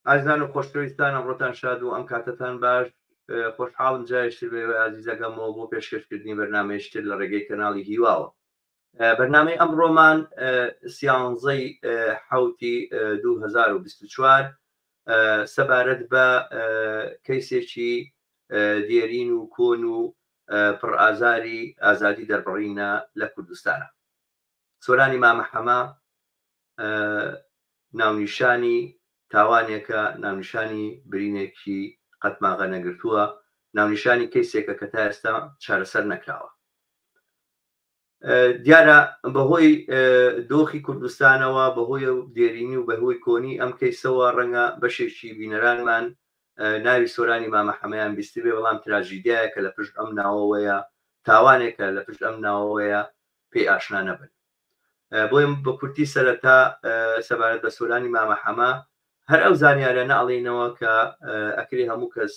ئازان و خۆشەویستان ئەمڕۆتان شاد و ئەم کاتتان باش خۆشحاڵم جایشتر بێ ئازیزەکەمەوە بۆ پێشکەشکردنی بەرنامەیەشتر لە ڕێگەی کەناڵی هیواوە. بەرنامەی ئەمڕۆمان سیانزەی حوتی 2024 سەبارەت بە کەیسێکی دیێرین و کۆن و پڕئازاری ئازادی دەربڕینە لە کوردستانە. سۆرانی مامەحەمە ناونیشانی تاوانێکە، ناونیشانی برینێکی قەتماغە نەگرتووە، ناونیشانی کەیسێکە کە تا ئێستا چارەسەر نەکراوە. دیارە بەهۆی دۆخی کوردستانەوە، بەهۆی دێرینی و بەهۆی کۆنی ئەم کەیسەوە ڕەنگە بەشێکی بینەرانمان ناوی سۆرانی مامەحەمەیان بیستی بێ، بەڵام تراژیدیایەکە لە پشت ئەم ناوەوەیە، تاوانێکە لە پشت ئەم ناوەوەیە پێی ئاشنا نەبن. بۆیم بە کورتی سەرەتا سەبارەت بە سۆرانی مامەحەمە هەر ئەو زانیارە نەڵێنەوە کە ئەکرێ هەموو کەس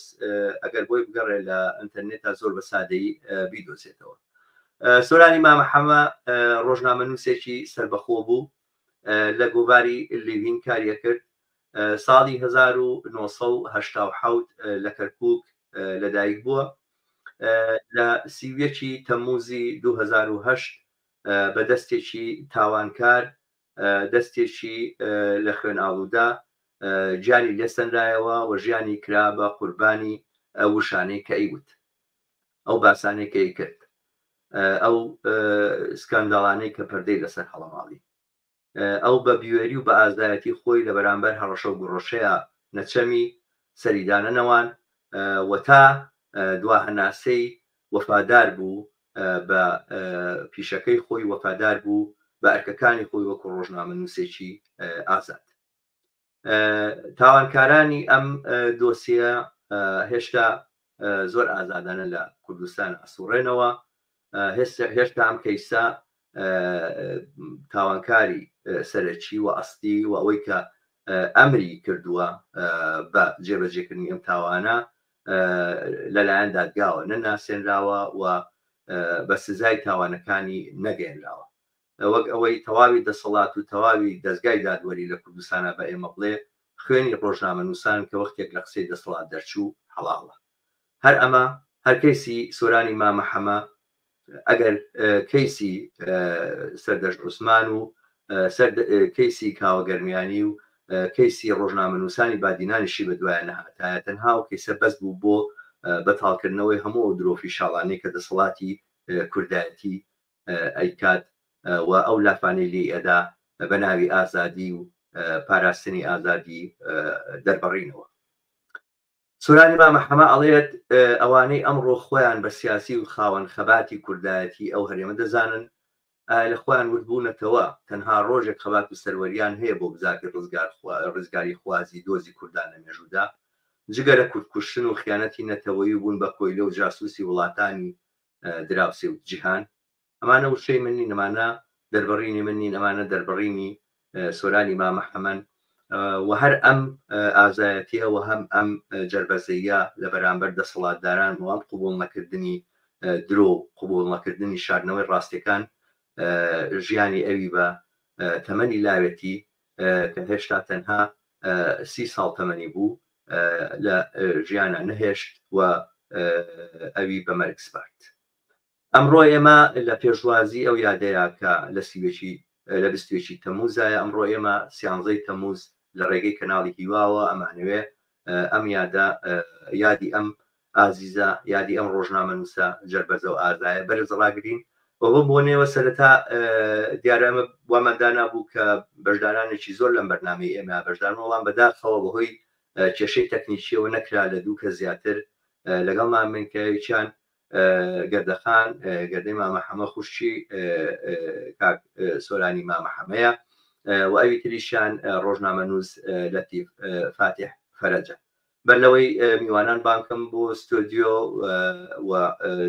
ئەگەر بۆی بگەڕێ لە ئینتەرنێتا زۆر بە سادەیی بیدۆزێتەوە. سۆرانی مامەحەمە ڕۆژنامەنووسێکی سەربەخۆ بوو، لە گۆڤاری لیڤین کاریە کرد. ساڵی 1970 لە کەرکووک لەدایک بووە. لە 30 تەمموزی 2008 بە دەستێکی تاوانکار، دەستێکی لە خوێن ئاڵوودا گیانی لێسەندایەوە و ژیانی کرا بە قوربانی وشانەی کە ئەیوت، ئەو باسانەی کە کرد، ئەو سکانداڵانەی کە پەردەی لەسەر هەڵەماڵی، ئەو بە بیوێری و بە ئازایەتی خۆی لە بەرامبەر هەڕەشە و گوڕۆشەیە نەچەمی سەریدانە نەوان و تا دوا هەناسەی وەفادار بوو بە پیشەکەی خۆی، وەفادار بوو بە ئەرکەکانی خۆی وەکو ڕۆژنامەنووسێکی ئازاد. تاوانکارانی ئەم دۆسیە هێشتا زۆر ئازادانە لە کوردستان ئەسوڕێنەوە. هێشتا ئەم کەیسە تاوانکاری سەرەکی و ئەستی و ئەوەی کە ئەمری کردووە بە جێبەجێکردنی ئەم تاوانە لەلایەن دادگاوە نەناسێنراوە و بە سزای تاوانەکانی نەگەێنراوە. وەک ئەوەی تەواوی دەسەڵات و تەواوی دەستگای دادوەری لە کوردستانە بە ئێمە بڵێ خوێنی ڕۆژنامەنووسان کە وەختێک لە قسەی دەسەڵات دەرچوو حەڵاڵە. هەر ئەمە هەر کەیسی سۆرانی مامەحەمە، ئەگەر کەیسی سەردەشت عوسمان و کەیسی کاوەگەرمیانی و کەیسی ڕۆژنامەنووسانی بادینانیشی بە دوایە نەهاتایە، تەنها و کەیسە بەس بوو بۆ بەتاڵکردنەوەی هەموو درۆفی شاڵانەی کە دەسەڵاتی کوردایەتی ئەیکات و ئەو لافانەی لێ ئەدا بە ناوی ئازادی و پاراستنی ئازادی دەربڕینەوە. سۆرانی مامەحەمە ئەڵێت ئەوانەی ئەمڕۆ خۆیان بە سیاسی و خاوەن خەباتی کوردایەتی ئەو هەرێمە دەزانن لە خۆیان وردبوونەتەوە تەنها ڕۆژێک خەبات و سەروەریان هەیە بۆ بزاکی ڕزگاری خوازی دۆزی کوردان لە مێژوودا، جگەرە کوردکوشتن و خیانەتی نەتەوەیی بوون بە کۆیلە و جاسووسی وڵاتانی دراوسێ و جیهان. ئەمانە وشەی من نین، ئەمانە دەربڕینی من نین، ئەمانە دەربڕینی سۆرانی مامەحەمەن و هەر ئەم ئازایەتیە و هەم ئەم جەربەزەیە لە بەرامبەر دەسەڵاتداران و ئەم قبوڵ نەکردنی درۆ، قبوڵ نەکردنی شاردنەوەی ڕاستیەکان ژیانی ئەوی بە تەمەنی لاوێتی کە هێشتا تەنها 30 ساڵ تەمەنی بوو لە ژیانە نەهێشت و ئەوی بە مەرگ سپارد. ئەمڕۆ ئێمە لە پێشوازی ئەو یادەیە کە لە 20 تەمموزایە، ئەمڕۆ ئێمە 13 تەمموز لە ڕێگەی کەناڵی هیواوە ئەمانەوێ ئەم یادی ئەم ئازیزە، یادی ئەم ڕۆژنامەنووسە جەربەزە و ئازایە بەرزڕاگرین. بۆ بۆنێەوە سەرەتا دیارە ئەمە وامەدانا بوو کە بەشدارانێکی زۆر لەم بەرنامەی ئێمە بەشدار وەڵام بەداخەوە بەهۆی کێشەی تەکنیکیەوە نەکرا لە دوو کە زیاتر لەگەڵمان منکەویان گەردەخان گەردەی مامەحەمە خوشتی کاک سۆرانی مامەحەمەیە و ئەوی تریشیان ڕۆژنامەنووس لەتیف فاتح فەرەجە. بەر لەوەی میوانان بانکم بۆ ستۆدیۆ و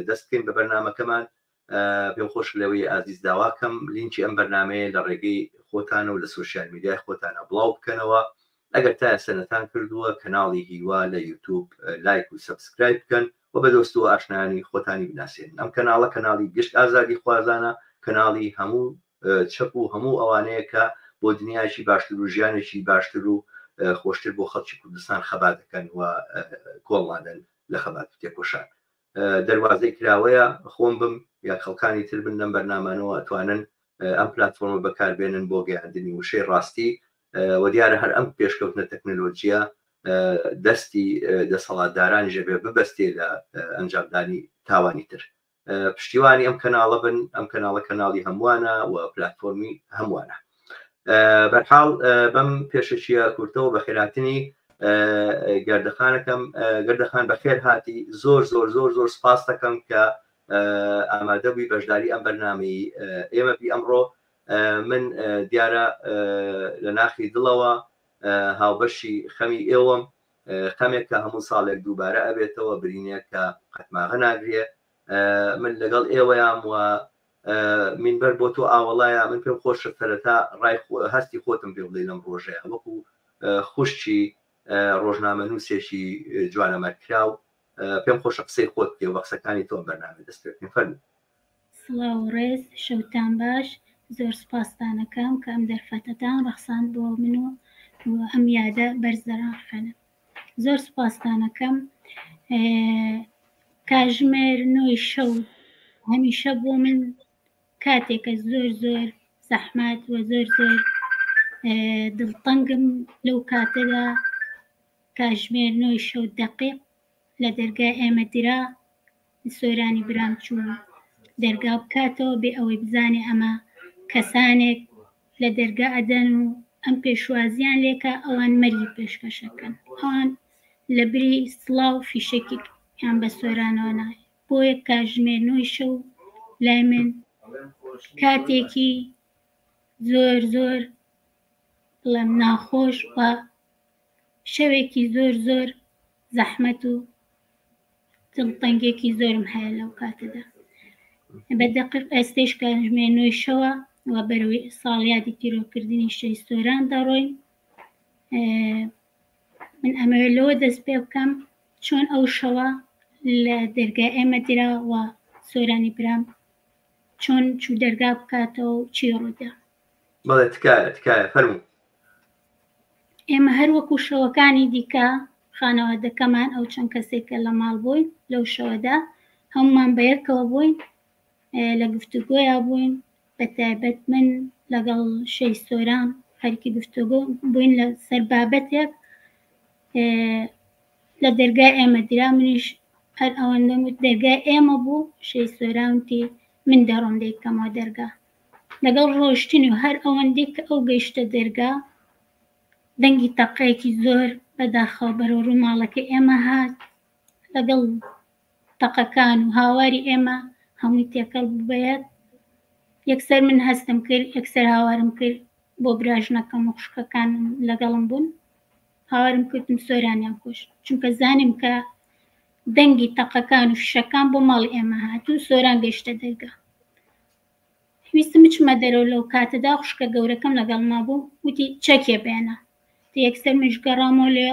دەستکەین بە بەرنامەکەمان، پێم خۆش لەوەی ئازیز داواکەم لینکی ئەم بەرنامەیە لە ڕێگەی خۆتانە و لە سوۆسیال میدیای خۆتانە بڵاو بکەنەوە. ئەگەر تا سەنەتان کردووە کەناڵی هیوا لە یوتیوب لایک و سەبسکرایب بکەن و بە دۆست و ئاشنانی خۆتانی بناسێن. ئەم کەناڵە کەناڵی گشت ئازادی خوازانە، کەناڵی هەموو چەپ و هەموو ئەوانەیە کە بۆ دنیایکی باشتر و ژیانێکی باشتر و خۆشتر بۆ خەڵکی کوردستان خەبات دەکەن و کۆڵمادەن لە خەبات تێکۆشان دەواازەی کراوەیە خۆم بم یا خەڵکانی تر بن لەم بەرنامانەوە ئەتوانن ئەم پلتفۆرمە بەکاربێنن بۆ گەیاندنی وشەی ڕاستی و دیارە هەر ئەم پێشکەوتنە تەکنۆلۆژیە دەستی دەسەڵاتدارانی ژەبێ ببەستێ لە ئەنجامدانی تاوانی تر پشتیوانی ئەم کەناڵە بن ئەم کەناڵی هەمووانە و پلتفۆرمی هەمووانە بەرحاڵ بەم پێشەچیە کورتەوە بە خێراتنی گەردەخان بەخێر هاتی زۆر زۆر زۆر زۆر سپاس دەکەم کە ئامادەبووی بەشداری ئەم بەرنامەی ئێمە بی ئەمڕۆ من دیارە لە ناخی دڵەوە هاوبەشی خەمی ئێوەم خەمێک کە هەموو ساڵێک دووبارە ئەبێتەوە برینێک کە قەتماغە ناگرێ من لەگەڵ ئێوەیان و منبەر بۆ تۆ ئاوەڵایە من پێم خۆشە سەرەتا ڕای هەستی خۆتم پێ بڵێ لەم ڕۆژەیە وەکو خوشتی ڕۆژنامە نووسێکی جوانەمەکراو پێم خۆشە قسەی خۆت پێ وە قسەکانی تۆ بەرنامە دەست پێ فەرموو. سڵاو ڕێز شەوتان باش زۆر سپاسدانەکەم کە ئەم دەرفەتەتان ڕەخساند بۆ من و ئەم یادە بەرزەراخەنە زۆر سپاسدانەکەم کاژمێر 9 شەو هەمیشە بۆ من کاتێکە زۆر زۆر زەحمات و زۆر زۆر دڵتەنگم لەو کاتەدا کاژمێر 9 شەو دەقیق لە دەرگای ئێمە درا سۆرانی برام چوو دەرگا بکاتەوە بێ ئەوەی بزانێ ئەمە کەسانێک لە دەرگا ئەدەن و ئەم پێشوازیان لێکە ئەوان مەری پێشکەشەکەن ئەوان لە بری سڵاو فیشێکی یان بە سۆرانەوە نایە بۆیە کاژمێر 9 شەو لای من کاتێکی زۆر زۆر بڵێم ناخۆش و شەوێکی زۆر زۆر زەحمەت و دڵتەنگێکی زۆرم هەیە لەو کاتەدا بە دەقیق ئێستش کاژمێر 9 شەوە و بەرەوەی ساڵیادی تیرۆکردنی شەی سۆران دەڕۆین من ئەمەوێت لەوە دەست پێ بکەم چۆن ئەو شەوە لە دەرگای ئێمە درا و سۆرانی برام چۆن چوو دەرگا بکاتەوە و چی ڕوودا بەڵێ تکایە فەرموو ئێمە هەر وەکو شەوەکانی دیکە خانەوادەکەمان ئەو چەند کەسێکە لە ماڵ بووین لەو شەوەدا هەمومان بەیەکەوە بووین لە گفتوگۆیا بووین بە تایبەت من لەگەڵ شەی سۆران هەرکی گفتوگۆ بووین لە سەر بابەتێک لە دەرگای ئێمە درا منیش هەر ئەوەندەم دەرگای ئێمە بوو شەی سۆرانتی من دەڕۆم دەیکەمەوە دەرگا لەگەڵ ڕۆشتنی و هەر ئەوەندەی کە ئەو گەیشتە دەرگا دەنگی تەقەیەکی زۆر بەداخەوە بەرەو ڕوو ماڵەکە ئێمە هات لەگەڵ تەقەکان و هاواری ئێمە هەمووی تێکەڵ ببەیەت یەکسەر من هەستم کرد یەکسەر هاوارم کرد بۆ براژنەکەم و خوشکەکانم لەگەڵم بوون هاوارم کردم سۆرانیان کوشت چونکە زانیم کە دەنگی تەقەکان و فشەکان بۆ ماڵی ئێمە هات و سۆران گەیشتە دەرگا ویستم بچمە دەرەوە لەو کاتەدا خوشکە گەورەکەم لەگەڵ مابوو وتی چەکێ بێنە یەکسەر منش گەڕامەوە لێ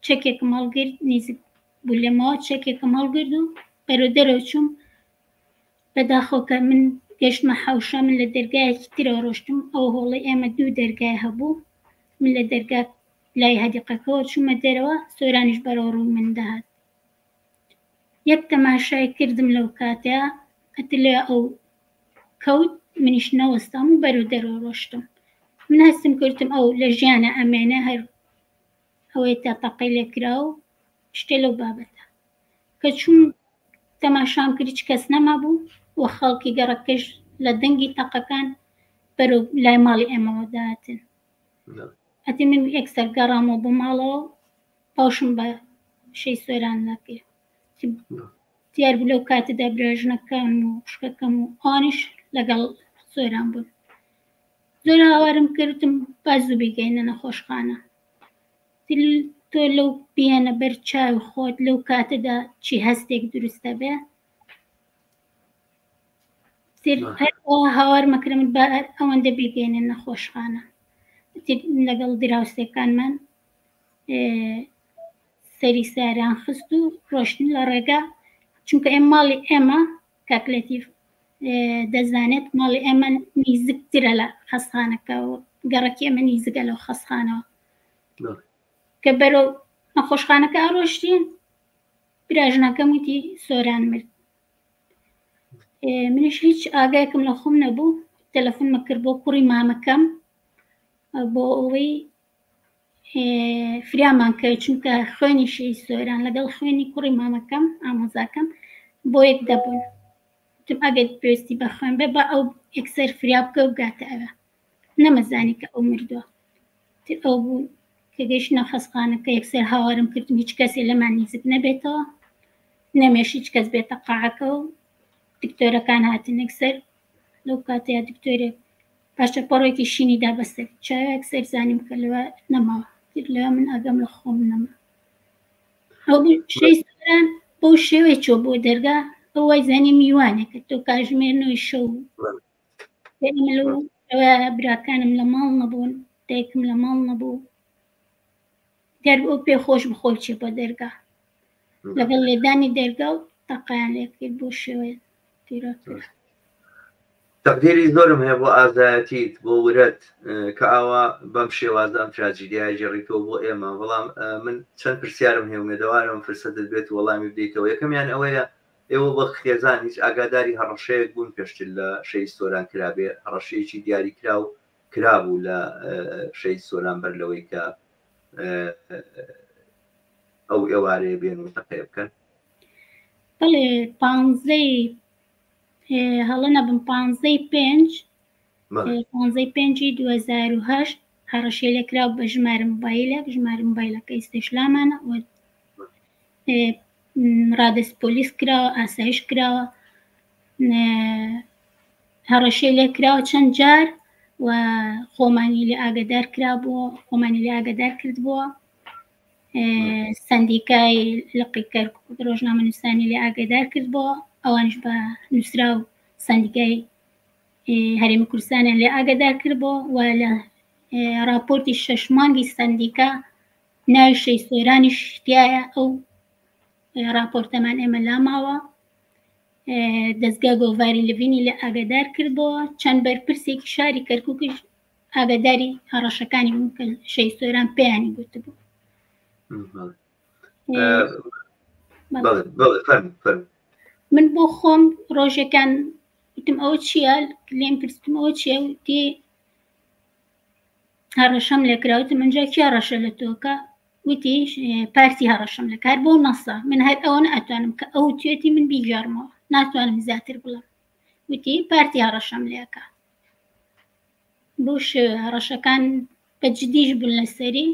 چەکێکم هەڵگرت نزیک بوو لێمەوە چەکێکم هەڵگرت و بەرەو دەرەوە چووم بەداخەوە من گەشتمە حەوشە من لە دەرگایەکی ترەوە ڕۆشتم ئەو هۆڵی ئێمە 2 دەرگای هەبوو من لە دەرگا لای هەدیقەکەەوە چوومە دەرەوە سۆرانیش بەرەو ڕوو من دەهات یەک تەماشای کردم لەو کاتەیە ئەتر لێ ئەو کەوت منیش نەوەستام و بەرەو دەرەوە ڕۆشتم من هەستم کردم ئەو لە ژیانە ئەمێنە هەر ئەوەی تا تەقەی لێکرا و شتێ لەو بابەتە کە چوون تەماشام کرد هیچ کەس نەما بوو و خەڵکی گەڕەکەش لە دەنگی تەقەکان بەرەو لای ماڵی ئێمەوە داهاتن ئەتی من یەکسەر گەڕامەوە بۆ ماڵەوە پاشم بە شەی سۆران نەکرد دیار بوو لەو کاتەدا براژنەکەم و خوشکەکەم و ئەوانیش لەگەڵ سۆران بوون زۆر هاوارم کردم با زوو بیگەینە نەخۆشخانە تۆ لەو بێنە بەر چاوی خۆت لەو کاتەدا چی هەستێک دروستە بێ هاوارمەکرم بە ئەوەندە بیگەینە نەخۆشخانە لەگەڵ دراوسێکانمان سەری ساریان خست و ڕۆشتن لە ڕێگا چونکە ئێمە ماڵی ئێمە کاکلەتیف دەزانێت ماڵی ئێمە نیزکترە لە خەستخانەکە و گەڕەکی ئێمە نیزگە لەو خەستخانەوە کە بەرەو نەخۆشخانەکە ئاڕۆشتین براژنەکەم وتی سۆران مرد. منیش هیچ ئاگایەکم لە خۆم نەبوو، تەلەفۆنمە کرد بۆ کوڕی مامەکەم بۆ ئەوەی فریامان کرد، چونکە خوێنی شەی سۆران لەگەڵ خوێنی کوڕی مامەکەم ئامۆزاکەم بۆ یەک دەبوون. وتم ئەگەر پێویستی بە خوێن بێ بە ئەو یەکسەر فریا بکە و بگاتە ئەوە، نەمەزانی کە ئەو مردووە. ئەو بوو کە گەیشتنە خەستخانەکە یەکسەر هاوارم کردم هیچ کەسێ لەمان نزیک نەبێتەوە، نەمێش هیچ کەس بێتە قاعەکە و دکتۆرەکان هاتن یەکسەر لەو کاتەیە دکتۆرێک پاشەپەڕێکی شینی دا بەسەر چاوە یەکسەر زانیم کە لەوە نەماوە، لەوە من ئەگەم لە خۆم نەما. ئەو شەی سۆران بۆ شێوەی چۆ بۆ دەرگا ئەو وای زانی میوانێکە تۆ کاژمێرنەوەی شەو ئەوە براکانم لە ماڵ نەبوون، دایکم لە ماڵ نەبوو، دیار ئەو پێ خۆش بخۆی چێ بۆ دەرگا لەگەڵ لێدانی دەرگا و تەقیان لێ کرد بۆ شێوەیە پیرۆکرد. تەقدیری زۆرم هەیە بۆ ئازایەتیت بۆ ورەت کە ئاوا بەم شێوازدەم تراجیدیای جێڕیتەوە بۆ ئێمە، بەڵام من چەند پرسیارم هەیە و مێدەوارم فرسەتت بێت و وەڵامی بدەیتەوە. یەکەمیان ئەوەیە ئێوە بە خێزان هیچ ئاگاداری هەڕەشەیەک بوون پێشتر لە شەی سۆران کرابێ، هەڕەشەیەکی دیاری کرابوو لە شەی سۆران بەر لەوەی کە ئەو ئێوارەیە بێن و تەقێ بکەن؟ بەڵێ 15 هەڵە نەبم 15/5/2008 هەڕەشەی لێکراو بە ژمارە مۆبایلێک، ژمارە مۆبایلەکە ئێستش لامانە، ڕادەست پۆلیس کراوە، ئاسایش کراوە، هەڕەشەی لێکراوە چەند جار و خۆمانی لێ ئاگادار کرابووە، خۆمانی لێ ئاگادار کردبووە، سەندیکای لقی کەرکووک ڕۆژنامە نووسانی لێ ئاگادار کردبووە، ئەوانش بە نووسرا و سەندیکای هەرێمی کوردستانیان لێ ئاگادار کردبووە و لە راپۆرتی 6 مانگی سەندیکا ناوی شەی سۆرانیش تایە. ئەو راپۆرتەمان ئێمە لاماوە، دەستگا گۆڤاری لڤینی لێ ئاگادار کردبووە، چەند بەرپرسێکی شاری کەرکووکش ئاگاداری هەڕەشەکانی بوون کە شەی سۆران پێیانی گوتبوو. من بۆ خۆم ڕۆژێکان وتم ئەوە چییە، لێم پرسیتم ئەوە چییە، وتی هەڕەشەم لێکراوتم ئەنجا کی هەڕەشە لە تۆکە، وتی پارتی هەڕەشەم لە کار بۆ نەسا، من هەر ئەوە نەئەتوانم کە ئەو توێتی من بیگەڕمەوە، ناتوانم زیاتر بڵێم، وتی پارتی هەڕەشەم لێکە. بۆ شێوە هەڕەشەکان بەجددیش بوون لەسەری،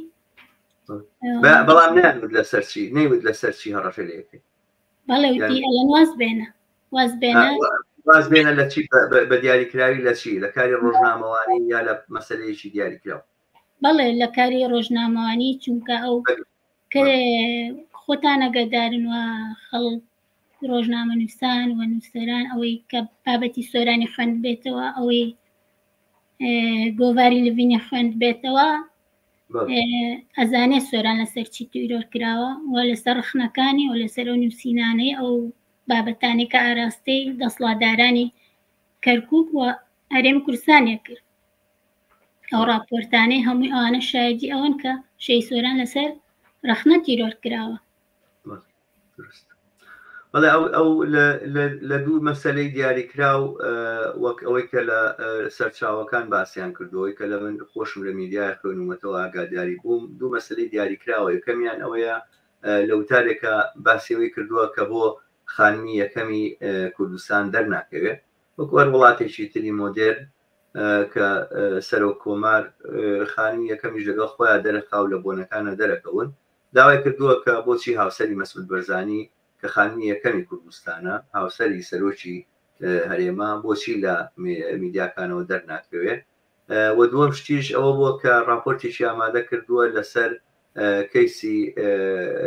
بەڵام نانوت لەسەرچی نەیوت لەسەرچی هەڕەشە لێکەکەی. بەڵێ وتی ئەلەن واز بێنە واز بێنە لە چی، بە دیاریکراوی لە چی، لە کاری ڕۆژنامەوانی یا لە مەسەلەیەکی دیاریکراوە؟ بەڵێ لە کاری ڕۆژنامەوانی، چونکە ئەو خۆتان ئەگەدارن و خەڵک ڕۆژنامە نووسان و نووسەران ئەوەی کە بابەتی سۆرانی خوێند بێتەوە، ئەوەی گۆڤاری لڤینی خوێند بێتەوە، ئەزانێ سۆران لەسەر چی تیرۆر کراوە و لەسەر ڕخنەکانی و لەسەر ئەو نووسینانەی ئەو بابەتانی کە ئاراستەی دەسڵاتدارانی کەرکووک و هەرێمی کوردستانیە کرد. ئەو راپۆرتانەی هەمووی ئەوانە شایدی ئەوەن کە شەی سۆران لەسەر ڕخنە تیرۆر کراوە. بەڵێ ئەو لە دوو مەسەلەی دیاریکراو وەک ئەوەی کە لە سەرچاوەکان باسییان کردەوەی کە لە من خۆشم لە میدیای خوێنومەتەوە ئاگاداری بووم، دوو مەسەلەی دیاریکراوە. یەکەمیان ئەوەیە لە وتارێکە باسیەوەی کردووە کە بۆ خانمی یەکەمی کوردستان دەرناکەوێت، وەک وڵاتێکی تری مۆدێرن کە سەرۆک کۆمار خانمی یەکەمیش لەگەڵ خۆیان دەرەخاو لە بۆنەکانە دەرەکەون، داوای کردووە کە بۆچی هاوسەری مەسعود بەرزانی کە خانمی یەکەمی کوردستانە، هاوسەری سەرۆکی هەرێما، بۆچی لە میدیاکانەوە دەرناکەوێت. و دووەم شتیش ئەوە بووە کە راپۆرتێکی ئامادە کردووە لەسەر کەیسی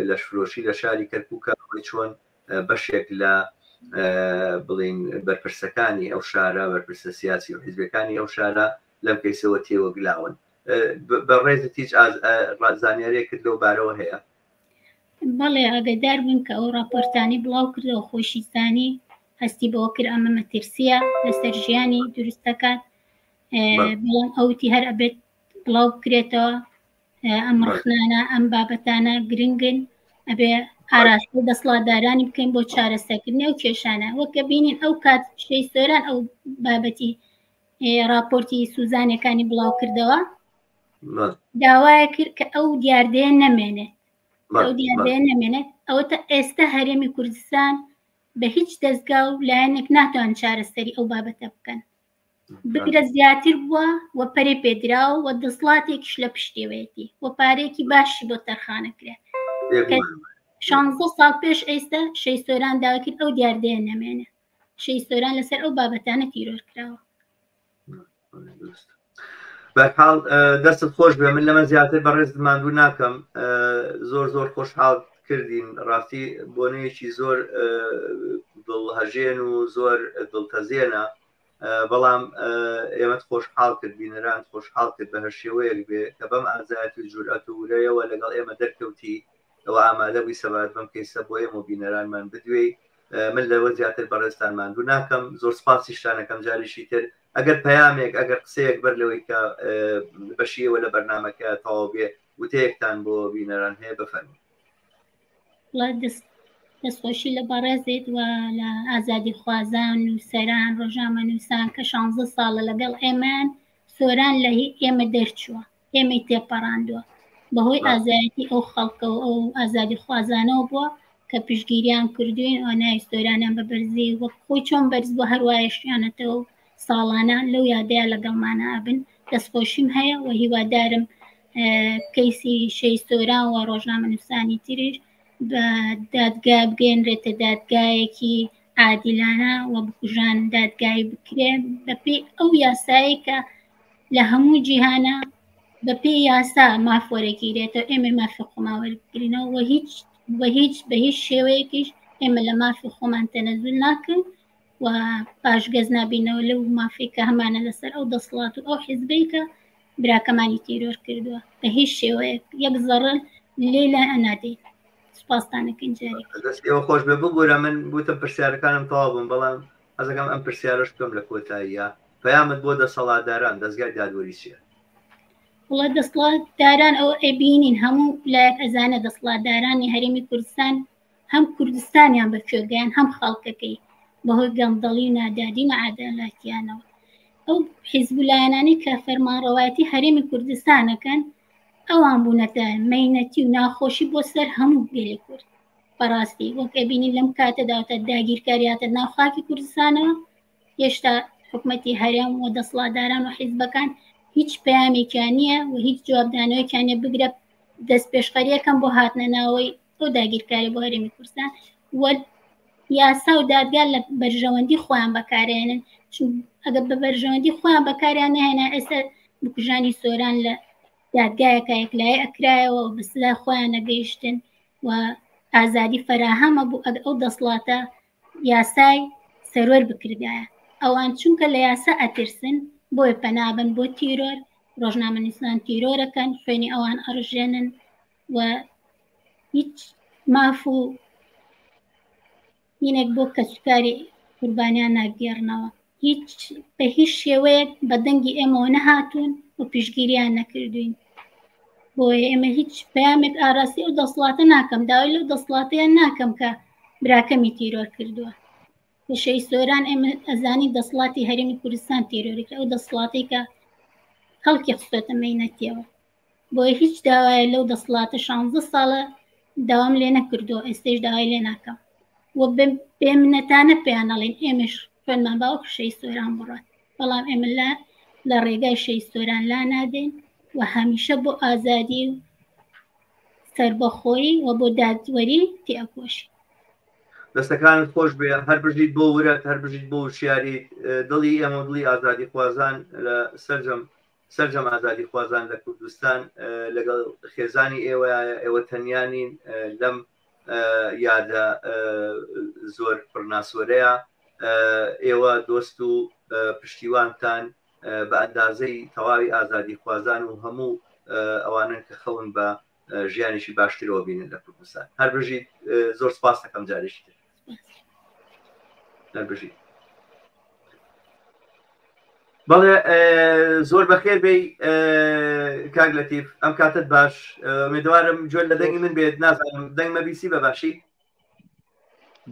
لەشفرۆشی لە شاری کەرکووکە، چۆن بەشێک لە بڵین بەرپرسەکانی ئەو شارە، بەرپرسە سیاسی و حیزبەکانی ئەو شارە لەم کەیسەوە تێوەگلاون. بەڕێزت هیچ زانیاریەکت لەو بارەوە هەیە؟ بەڵێ ئاگادار بوون کە ئەو راپۆرتانی بڵاو کردەوە، خۆشیزانی هەستی بەوە کرد ئەمە مەترسیە لەسەر ژیانی دروستەکان، بەڵام ئەوتی هەر ئەبێت بڵاو بکرێتەوە ئەم ڕخنانە ئەم بابەتانە گرنگن ئەبێ ئاراستی دەسڵاتدارانی بکەین بۆ چارەسەرکردنی ئەو کێشانە وەکە بینین ئەو کات شەی سۆران ئەو بابەتی راپۆرتی سوزانەکانی بڵاو کردەوە داوایە کرد کە ئەو دیاردەیە نەمێنێت ئەو دیاردەیە نەمێنێت ئەوەتە ئێستا هەرێمی کوردستان بە هیچ دەستگا و لایەنێک ناتوان چارەسەری ئەو بابەتە بکەن بگرە زیاتر بووە و پەرێ پێدراوە و دەسڵاتێکیش لە پشتێوەیەتی و پارێکی باشی بۆ تەرخانەکرێت 16 ساڵ پێش ئێستا شەی سۆران داوا کرد ئەو دیاردەیە نەمێنێت شەی سۆران لەسەر ئەو بابەتانە تیرۆر کراوە بەرحاڵ دەستت خۆش بێ من لەمە زیاتر بەڕێز ماندوو ناکەم زۆر خۆشحاڵ کردین ڕاستی بۆنەیەکی زۆر دڵهەژێن و زۆر دڵتەزێنە بەڵام ئێمەت خۆشحاڵ کرد بینەران خۆشحاڵ کرد بە هەر شێوەیەک بێ کە بەم ئازایەت و جورئەت و ورەیەوە لەگەڵ ئێمە دەرکەوتی ئەوە ئامادە بووی سەبات بەم کەیسە بۆ ئێمە و بینەرانمان بدوێ من لەوە زیاتر بەڕێستان ماندوو ناکەم زۆر سپاسیشتانەکەم جاریشی تر ئەگەر پەیامێک ئەگەر قسەیەک بەر لەوەی کە بەشیەوە لە بەرنامەکە تەواو بێ وتەیەکتان بۆ بینەران هەیە بفەرموو دەستخۆشی لە بەڕێزێت و لە ئازادی خوازان و سەران ڕۆژنامە نووسان کە 16 ساڵە لەگەڵ ئێمان سۆران لە ئێمە دەرچووە ئێمەی تێپەڕاندووە بەهۆی ئازادی ئەو خەڵکە و ئەو ئازادی خوازانەوە بووە کە پشتگیریان کردوین ئەو ناوی سۆرانیان بە بەرزی وەک خۆی چۆن بەرز بۆ هەروایەشیانەتەوە ساڵانە لەو یادەیە لەگەڵمانە ئابن دەستخۆشیم هەیە و هیوادارم کەیسی شەی سۆران و ڕۆژنامە نووسانی تریش بە دادگا بگەێنرێتە دادگایەکی عادیلانە و بکوژان دادگای بکرێ بەپێی ئەو یاسایی کە لە هەموو جیهانە بەپێی یاسا مافوەرەگیرێتەوە ئێمە مافی خۆمان وەرگرینەوە و بە هیچ شێوەیەکیش ئێمە لە مافی خۆمان تەنەزول ناکەن و پاشگەز نابینەوە لەو مافی کە هەمانە لەسەر ئەو دەسڵات و ئەو حیزبەی کە براکەمانی تیرۆر کردووە بە هیچ شێوەیەک یەک زەڕل لێ لا ئەنادەین سپاسدانەکەین جارێک ئێوە خۆش بێ بگورە من بوتم پرسیارەکانم تەواو بووم بەڵام ئەزەکەم ئەم پرسیارەش بکەم لە کۆتاییە پەیامت بۆ دەسەڵاتداران دەستگای دادوەری چییە؟ وڵات دەسڵاتداران ئەو ئەبینین هەموو لایەک ئەزانە دەسڵاتدارانی هەرێمی کوردستان هەم کوردستانیان بەکوێگەیان هەم خەڵکەکەی بەهۆی گەمدەڵی و نادادی و عەدالەتیانەوە ئەو حیزبولایەنانی کە فەرمانڕەوایەتی هەرێمی کوردستانەکەن ئەوان بوونەتە مەینەتی و ناخۆشی بۆ سەر هەموو گەلی کورد بەڕاستی وەک ئەبینین لەم کاتەداوتە داگیرکاریاتە ناوخاکی کوردستانەوە هێشتا حکومەتی هەرێم و دەسڵاتداران و حیزبەکان هیچ پەیامێکیان نییە و هیچ جوابدانەوەیکیان نیە بگرە دەست پێشخەریەکەم بۆ هاتنەناوەی ئەو داگیرکاری بۆ هەرێمی کوردستان یاسا و دادگا لە بەرژەوەندی خۆیان بەکارێنن ئەگەر بە بەرژەوەندی خۆیان بەکاریان نهێنا ئێستا بکوژانی سۆران لە دادگایەکە یەکلایە ئەکرایەوە و بەسلا خۆیان نەگەیشتن و ئازادی فەراهەمە بوو ئەو دەسڵاتە یاسای سەرۆر بکردایە ئەوان چونکە لە یاسا ئەترسن بۆی پەنابن بۆ تیرۆر ڕۆژنامە نووسان تیرۆرەکەن خوێنی ئەوان ئەڕژێنن و هیچ ماف و هینێک بۆ کەسوکاری قوربانیان ناگێڕنەوە بە هیچ شێوەیەک بە دەنگی ئێمەوە نەهاتوون و پشتگیریان نەکردوین بۆیە ئێمە هیچ پەیامێک ئاراستی ئەو دەسڵاتە ناکەم داوای لەو دەسڵاتەیان ناکەم کە براکەمی تیرۆر کردووە بە شەی سۆران ئێمە ئەزانی دەسڵاتی هەرێمی کوردستان تیرۆری کرد ئەو دەسڵاتی کە خەڵکی خستۆتە مەینەتیەوە بۆیە هیچ داوایە لەو دەسڵاتە 16 ساڵە داوام لێ نەکردووە ئێستش داوای لێ ناکەم و بێمنەتانە پێیانەڵێن ئێمەش خوێنمان باوەک شەی سۆران بڕات بەڵام ئێمە لە ڕێگای شەی سۆران لا نادەین و هەمیشە بۆ ئازادی و سەربەخۆیی و بۆ دادوەری تێئەکۆشی دەستەکانت خۆش بێ هەر بژیت بۆ ورەت هەر بژیت بۆ وشیاری دڵی ئێمە دڵی ئازادی خوازان لە سەرجەم ئازادی خوازان لە کوردستان لەگەڵ خێزانی ئێوە تەنیانین لەم یادە زۆر پڕناسوەرەیە ئێوە دۆست و پشتیوانتان بە ئەندازەی تەواوی ئازادی خوازان و هەموو ئەوانن کە خەون بە ژیانێکی باشترەوە بینن لە کوردستان هەر بژیت زۆر سپاس دەکەم جارێکی تر هەر بژیت بەڵێ زۆر بەخێر بێ کاک لەتیف ئەم کاتت باش میدوارم جوێن لە دەنگی من بێت نازانم دەنگ مەبیسی بە باشی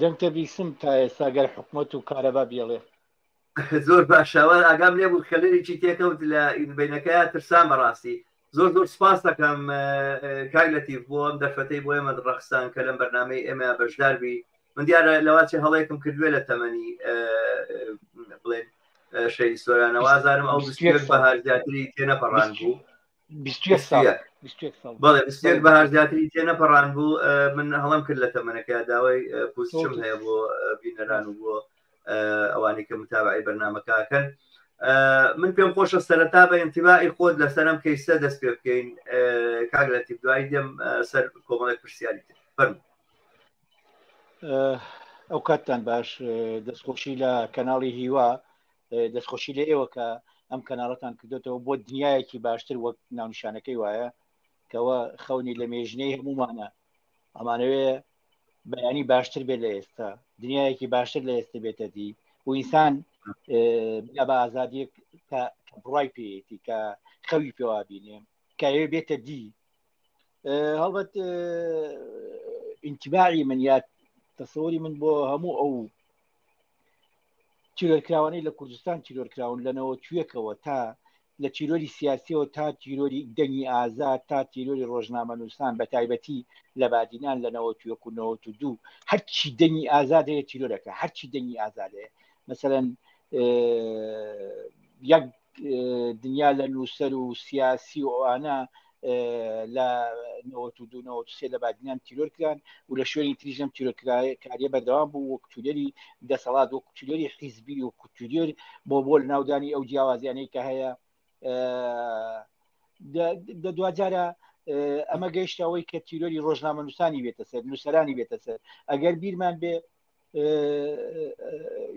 دەنگتە بیسم تا ئێستا گەر حکوومەت و کارەبا بێڵێ زۆر باشەوە ئاگام لێ بوو خەلەرێکی تێکەوت لە بینەکەی ترسان بەڕاستی زۆر سپاس دەکەم کاک لەتیف بۆ ئەم دەرفەتەی بۆ ئێمە ڕەخسان کە لەم بەرنامەی ئێمە بەشداربی من دیارە لەواچێ هەڵەیەکم کردوێ لە تەمەنی بڵێن شەی سۆرانەوازارم ئەو بەهار زیاتری تێنەپەڕان بوو بەڵێ بەهار زیاتری تێنەپەڕان بوو من هەڵم کرد لە تەمەنەکە داوای پوستچم هەیە بۆ بینەران و بۆ ئەوانی کە متابعی بەرنامەکەکەن من پێم خۆشە سەرەتا بە ئینتیباعی خۆت لەسەرم کەیسە دەست پێ بکەین کاک لەتیف دوای دێم سەر کۆمەڵێک پرسیاری تر فەرموو ئەو کاتتان باش دەستخۆشی لە کەناڵی هیوا دەستخۆشی لە ئێوە کە ئەم کەناڵەتان کردێتەوە بۆ دنیایەکی باشتر وەک ناونیشانەکەی وایە کەەوە خەونی لە مێژنەی هەمومانە ئەمانەوێ بەیانی باشتر بێت لە ئێستا دنیایەکی باشتر لە ئێستا بێتە دی و ئینسان بە ئازادی کە بڕای پێێتی کە خەوی پێوا بینێ کاوێ بێتە دی هەڵبەت ئینتیباعی من یا تەسەوری من بۆ هەموو ئەو چیرۆرکراوانەی لە کوردستان چیرۆرکراون لەنەوە کوێکەوە تا لە چیرۆری سیاسیەوە تا چیرۆری دەنگی ئازاد تا چیرۆری ڕۆژنامە نووسان بە تایبەتی لە بادینان لەنەوە توێکوونەوە دوو هەرچی دەنگی ئازاد هەیە چیرۆرەکە هەرچی دەنگی ئازادەیە مثلەن یەک دنیا لە نووسەر و سیاسی و ئەوانە لە 92 لە بادینان تیرۆرکران و لە شوێنی تریژم تیرۆرکاریە بەردەوام بوو وەکتولێری دەسەڵات وەکتولێری حیزبی و کوتولێر بۆ ناودانی ئەو جیاوازیانەی کە هەیە دوجارە ئەمە گەیشتەوەی کە تیرۆری ڕۆژنامە نووسانی بێتە سەر نووسەرانی بێتە سەر ئەگەر بیرمان بێ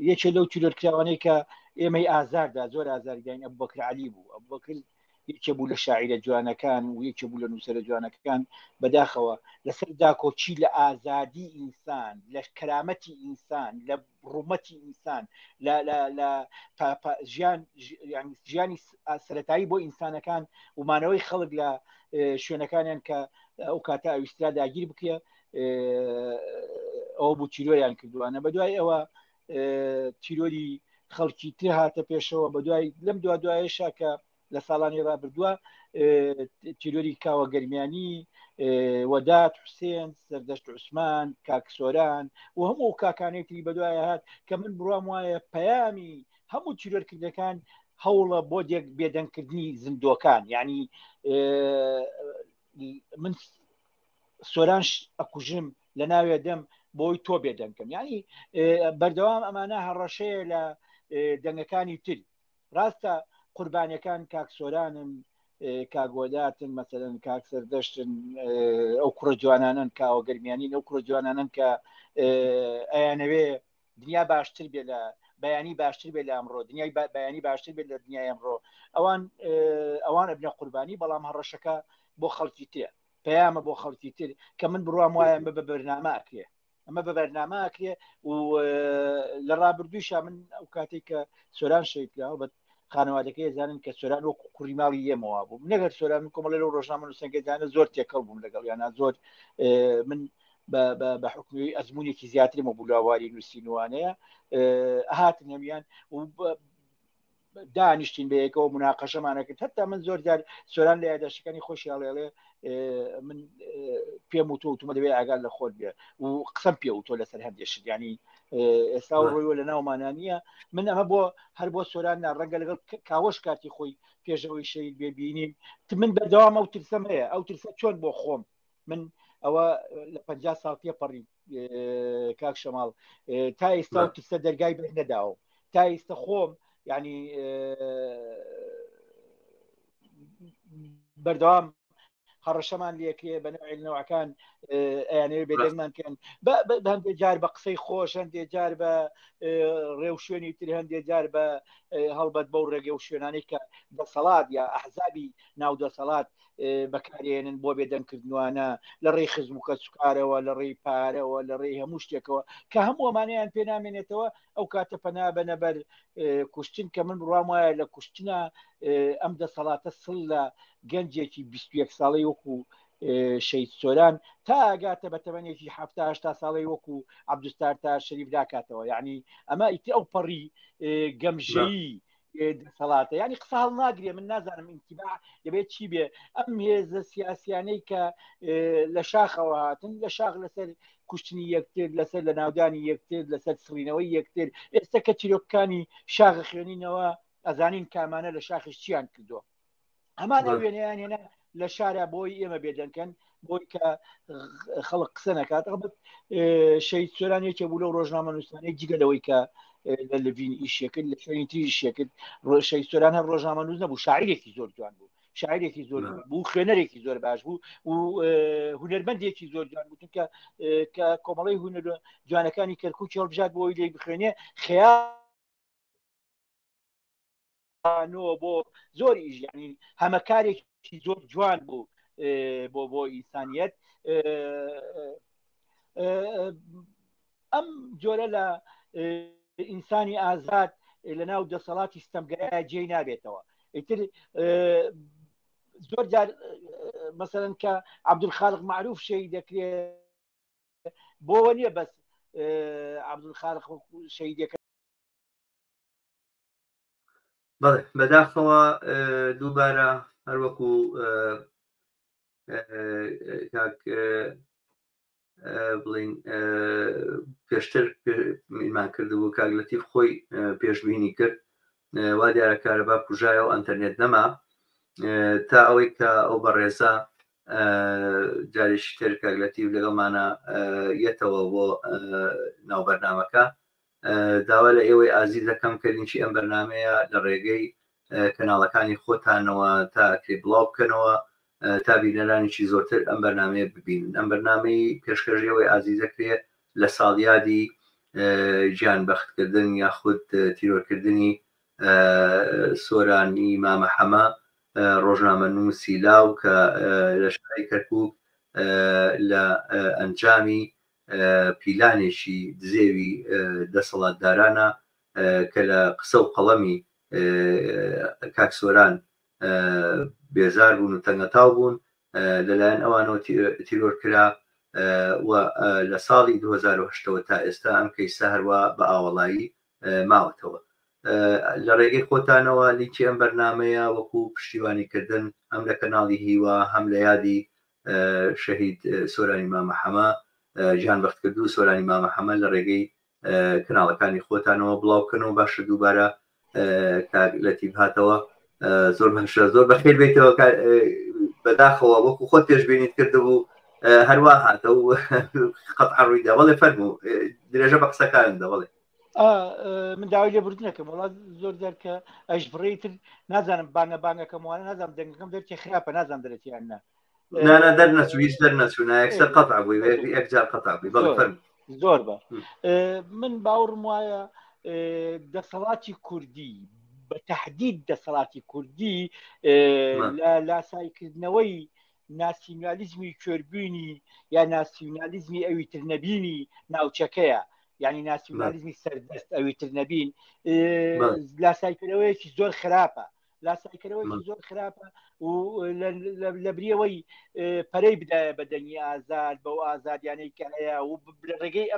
یەکێ لەو تیرۆرکراوانەی کە ئێمەی ئازاردا زۆر ئازارگاین ئەبوبەکر عەلی بوو ئەبوبەکر یەکێ بوو لە شاعیرە جوانەکان و یەکێ بوو لە نووسەرە جوانەکان بەداخەوە لەسەر داکۆچی لە ئازادی ئینسان لە کەرامەتی ئینسان لە ڕوومەتی ئینسان لە ژیانی سەرەتایی بۆ ئینسانەکان ومانەوەی خەڵک لە شوێنەکانیان کە ئەو کاتە ئەویسترا داگیر بکە ئەوە بوو تیرۆریان کردوانە بەدوای ئەوە تیرۆری خەڵکی تر هاتە پێشەوە بەدوای لەم دوایەشە کە لە ساڵانی ڕابردووە تیرۆری کاوە گەرمیانی وەدات حوسێن سەردەشت عوسمان کاکسۆران و هەموو کاکانەی تری بەدوایە هات کە من بڕام وایە پەیامی هەموو تیرۆرکردەکان هەوڵە بۆ بێدەنگکردنی زیندۆکان یعنی من سۆرانش ئەکوژم لە ناوێ دەم بۆی تۆ بێدەنگکەم یعنی بەردەوام ئەمانە هەڕەشەیە لە دەنگەکانی تر ڕاستە قوربانیەکان کاکسۆرانن کاگۆداتن مەسەلەن کاک سەردەشتن ئەو کوڕە جوانانن کاوە گەرمیانین ئەو کوڕە جوانانن کە ئەیانەوێ دنیا باشتر بێ لە بەیانی باشتر بێت لە ئەمڕۆ دنیای بەیانی باشتر بێت لە دنیای ئەمڕۆ ئەوان ئەبنە قوربانی بەڵام هەڕەشەکە بۆ خەڵکی ترە پەیامە بۆ خەڵکی تر کە من بڕوام وایە بە بەرنامە ئەکرێ ئەمە بە بەرنامە ئەکرێ و لە ڕابردووشە من ئەو کاتێک کە سۆران شەیدکراوە بە خانەوادەکەی زانن کە سۆران وەکو کوڕی ماڵی ئێمەوە بوو نەگەر سۆران کۆمەڵە لەو ڕۆژنامە نووسەنگەدانە زۆر تێکەڵ بووم لەگەڵ یانە زۆر من بە حکومی ئەزمونێکی زیاترمە بولاواری نووسینوانەیە هاتن هەمیان و دانیشتین بەیەکەوە مناقەشەمانە کرد هەتا من زۆر جار سۆران لە یادداشتەکانی خۆشی هەڵێڵێ من پێم و تۆ دەبێت ئاگال لە خۆت بێ و قسەم پێ و تۆ لەسەر هەندێشت ینی ئێستا ڕۆیوە لە ناومانان نییە من ئەمە بۆ هەر بۆ سۆران ڕەنگە لەگەڵ کاوەش کاتی خۆی پێشەوەی شەید بێبینیم من بەردەوام ئەو ترسەم هەیە ئەو ترسە چۆن بۆ خۆم من ئەوە لە 50 ساڵ پێپەڕی کاک شەماڵ تا ئێستا و ترسە دەرگای بێ نەداوە تا ئێستا خۆم ینی بەردەوام هەڕەشەمان لێکێ بە نەوەکان ئەیانەوێ بێدەنگمانکەن هەندێک جار بە قسەی خۆش، هەندێک جار بە ڕێو شوێنی تر، هەندێک جار بە هەڵبەت بەو ڕێگە و شوێنانەی کە دەسەڵات یا ئەحزابی ناو دەسەڵات بەکارێنن بۆ بێدەنگکردنوانە لە ڕێی خزم و کەسوکارەوە، لە ڕێی پارەوە، لە ڕێی هەموو شتێکەوە کە هەموو ئەمانەیان پێ نامێنێتەوە ئەو کاتە پەنا بەنەبەر کوشتن کە من بڕام وایە لە کوشتنە ئەم دەسەڵاتە سڵ لە گەنجێکی 21 ساڵی وەکو شەید سۆران تا ئاگاتە بە تەمەنێکی 70 ساڵی وەکو عەبدولستار تا شەریف داکاتەوە. یعنی ئەمە ئیتی ئەو پەڕی گەمژەیی دەسەڵاتە، ینی قسە هەڵ ناگرێ. من نازانم ئینتیباع دەبێت چی بێ. ئەم هێزە سیاسیانەی کە لە شاخەوە هاتن، لە شاخ لەسەر کوشتنی یەکتر، لەسەر لە ناودانی یەکتر، لەسەر سڕینەوەی یەکتر، ئێستا کە چیرۆکەکانی شاخ خوێنینەوە ئەزانین کامانە لە شاخش چیان کردووە. ئەمانە وێنەیان هێنا لە شارە بۆی ئێمە بێدەنکەن، بۆی کە خەڵک قسە نەکات. شەید سۆران یەکێ بوو لەو ڕۆژنامە نووسانەی جگەلەوەی کە لە لڤین ئیشێکرد، لە شوێنی تری ئیشێکرد. شەید سۆران هەر ڕۆژنامە نووس نەبوو، شاعیرێکی زۆر جوان بوو، شاعیرێکی زۆر بوو، خوێنەرێکی زۆر باش بوو و هونەرمەندێکی زۆر جوان بوو، چونکە کە کۆمەڵی هونەر جوانەکانی کەرکووکی هەڵبژات بۆ ئەوی لێ بخوێنێ خەیانەوە بۆ زۆر ئیش، یعنی هەمە کارێکی زۆر جوان بوو بۆ ئینسانیەت. ئەم جۆرە لە ئینسانی ئازاد لە ناو دەسەڵاتی ستەمگەرایە جێی نابێتەوە. ئیتر زۆر جار مەسەلەن کە عەبدولخالق معروف شەید دەکرێت، بۆوە نییە بەس عەبدولخالق شەیدەکە. بەڵێ بەداخەوە دووبارە هەروەکو کاک بڵین پێشتر میلمان کردبوو کاک لەتیف خۆی پێشبینی کرد، وا دیارە کارەبا کوژایە و ئەنتەرنێت نەما تا ئەوەی کە ئەو بەڕێزە جارێکی تر کاک لەتیف لەگەڵمانە یەتەوە بۆ ناوبەرنامەکە. داوا لە ئێوەی ئازیز دەکەم کردنیی ئەم بەرنامەیە لە ڕێگەی کەناڵەکانی خۆتانەوە تا ئەکرێ بڵاو بکەنەوە تا بینەرانێکی زۆرتر ئەم بەرنامەیە ببینن. ئەم بەرنامەی پێشکەشەوەی ئازیز دەکرێت لە ساڵیادی گیانبەختکردن یاخود تیرۆرکردنی سۆرانی مامەحەمە ڕۆژنامە نووسی لاو کە لە شاری کەرکووک لە ئەنجامی پیلانێکی دزێوی دەسەڵاتدارانە کە لە قسە و قەڵەمی کاک سۆران بێزار بوون و تەنگەتاو بوون لەلایەن ئەوانەوە تیرۆر کرا و لە ساڵی 2008 تا ئێستا ئەم کەیسە هەروە بە ئاوەڵایی ماوەتەوە. لە ڕێگەی خۆتانەوە لیکی ئەم بەرنامەیە وەکو پشتیوانیکردن هەم لە کەناڵی هیوا هەم لە یادی شەهید سۆرانی مامەحەمە گیانبەخت کردو سۆرانی مامەحەمە لە ڕێگەی کەناڵەکانی خۆتانەوە بڵاوکەنەوە. باشە دووبارە کاک لەتیف هاتەوە، زۆر بەشە، زۆر بەخێر بێتەوە. بەداخەوە وەکو خۆت پێشبینیت کردبوو هەروە هاتە و قەتع ڕوویدا. بەڵێ فەرموو درێژە بە قسەکاندا. بڵێ من داوای لێبوردنەکەم، وڵات زۆر دەرکە ئەش بڕیتر نازانم بانگەکەم وانە نازانم دەنگەکەم دەرکی خراپە، نازانم دەرێتیان نانە دەرنەچوو، هیچ دەرنەچوو، نایەکسەر قەتع بووی، یەکجار قەتع بووی. بەڵێ فەرموو. زۆر بە من باوەڕم وایە دەسەڵاتی کوردی بە تەحدید دەسەڵاتی کوردی لە لاسایکردنەوەی ناسیۆنالیزمی کوێربوونی یا ناسیۆنالیزمی ئەوی تر نەبینی ناوچەکەیە، یعنی ناسیۆنالیزمی سەردەست ئەوی تر نەبین لاسایکردنەوەیەکی زۆر خراپە، لاسایکردنەوەیکی زۆر خراپە و لە بریەوەی پەرەی بدایە بە دەنگی ئازاد بەو ئازادیانەی کە هەیە و ڕێگەی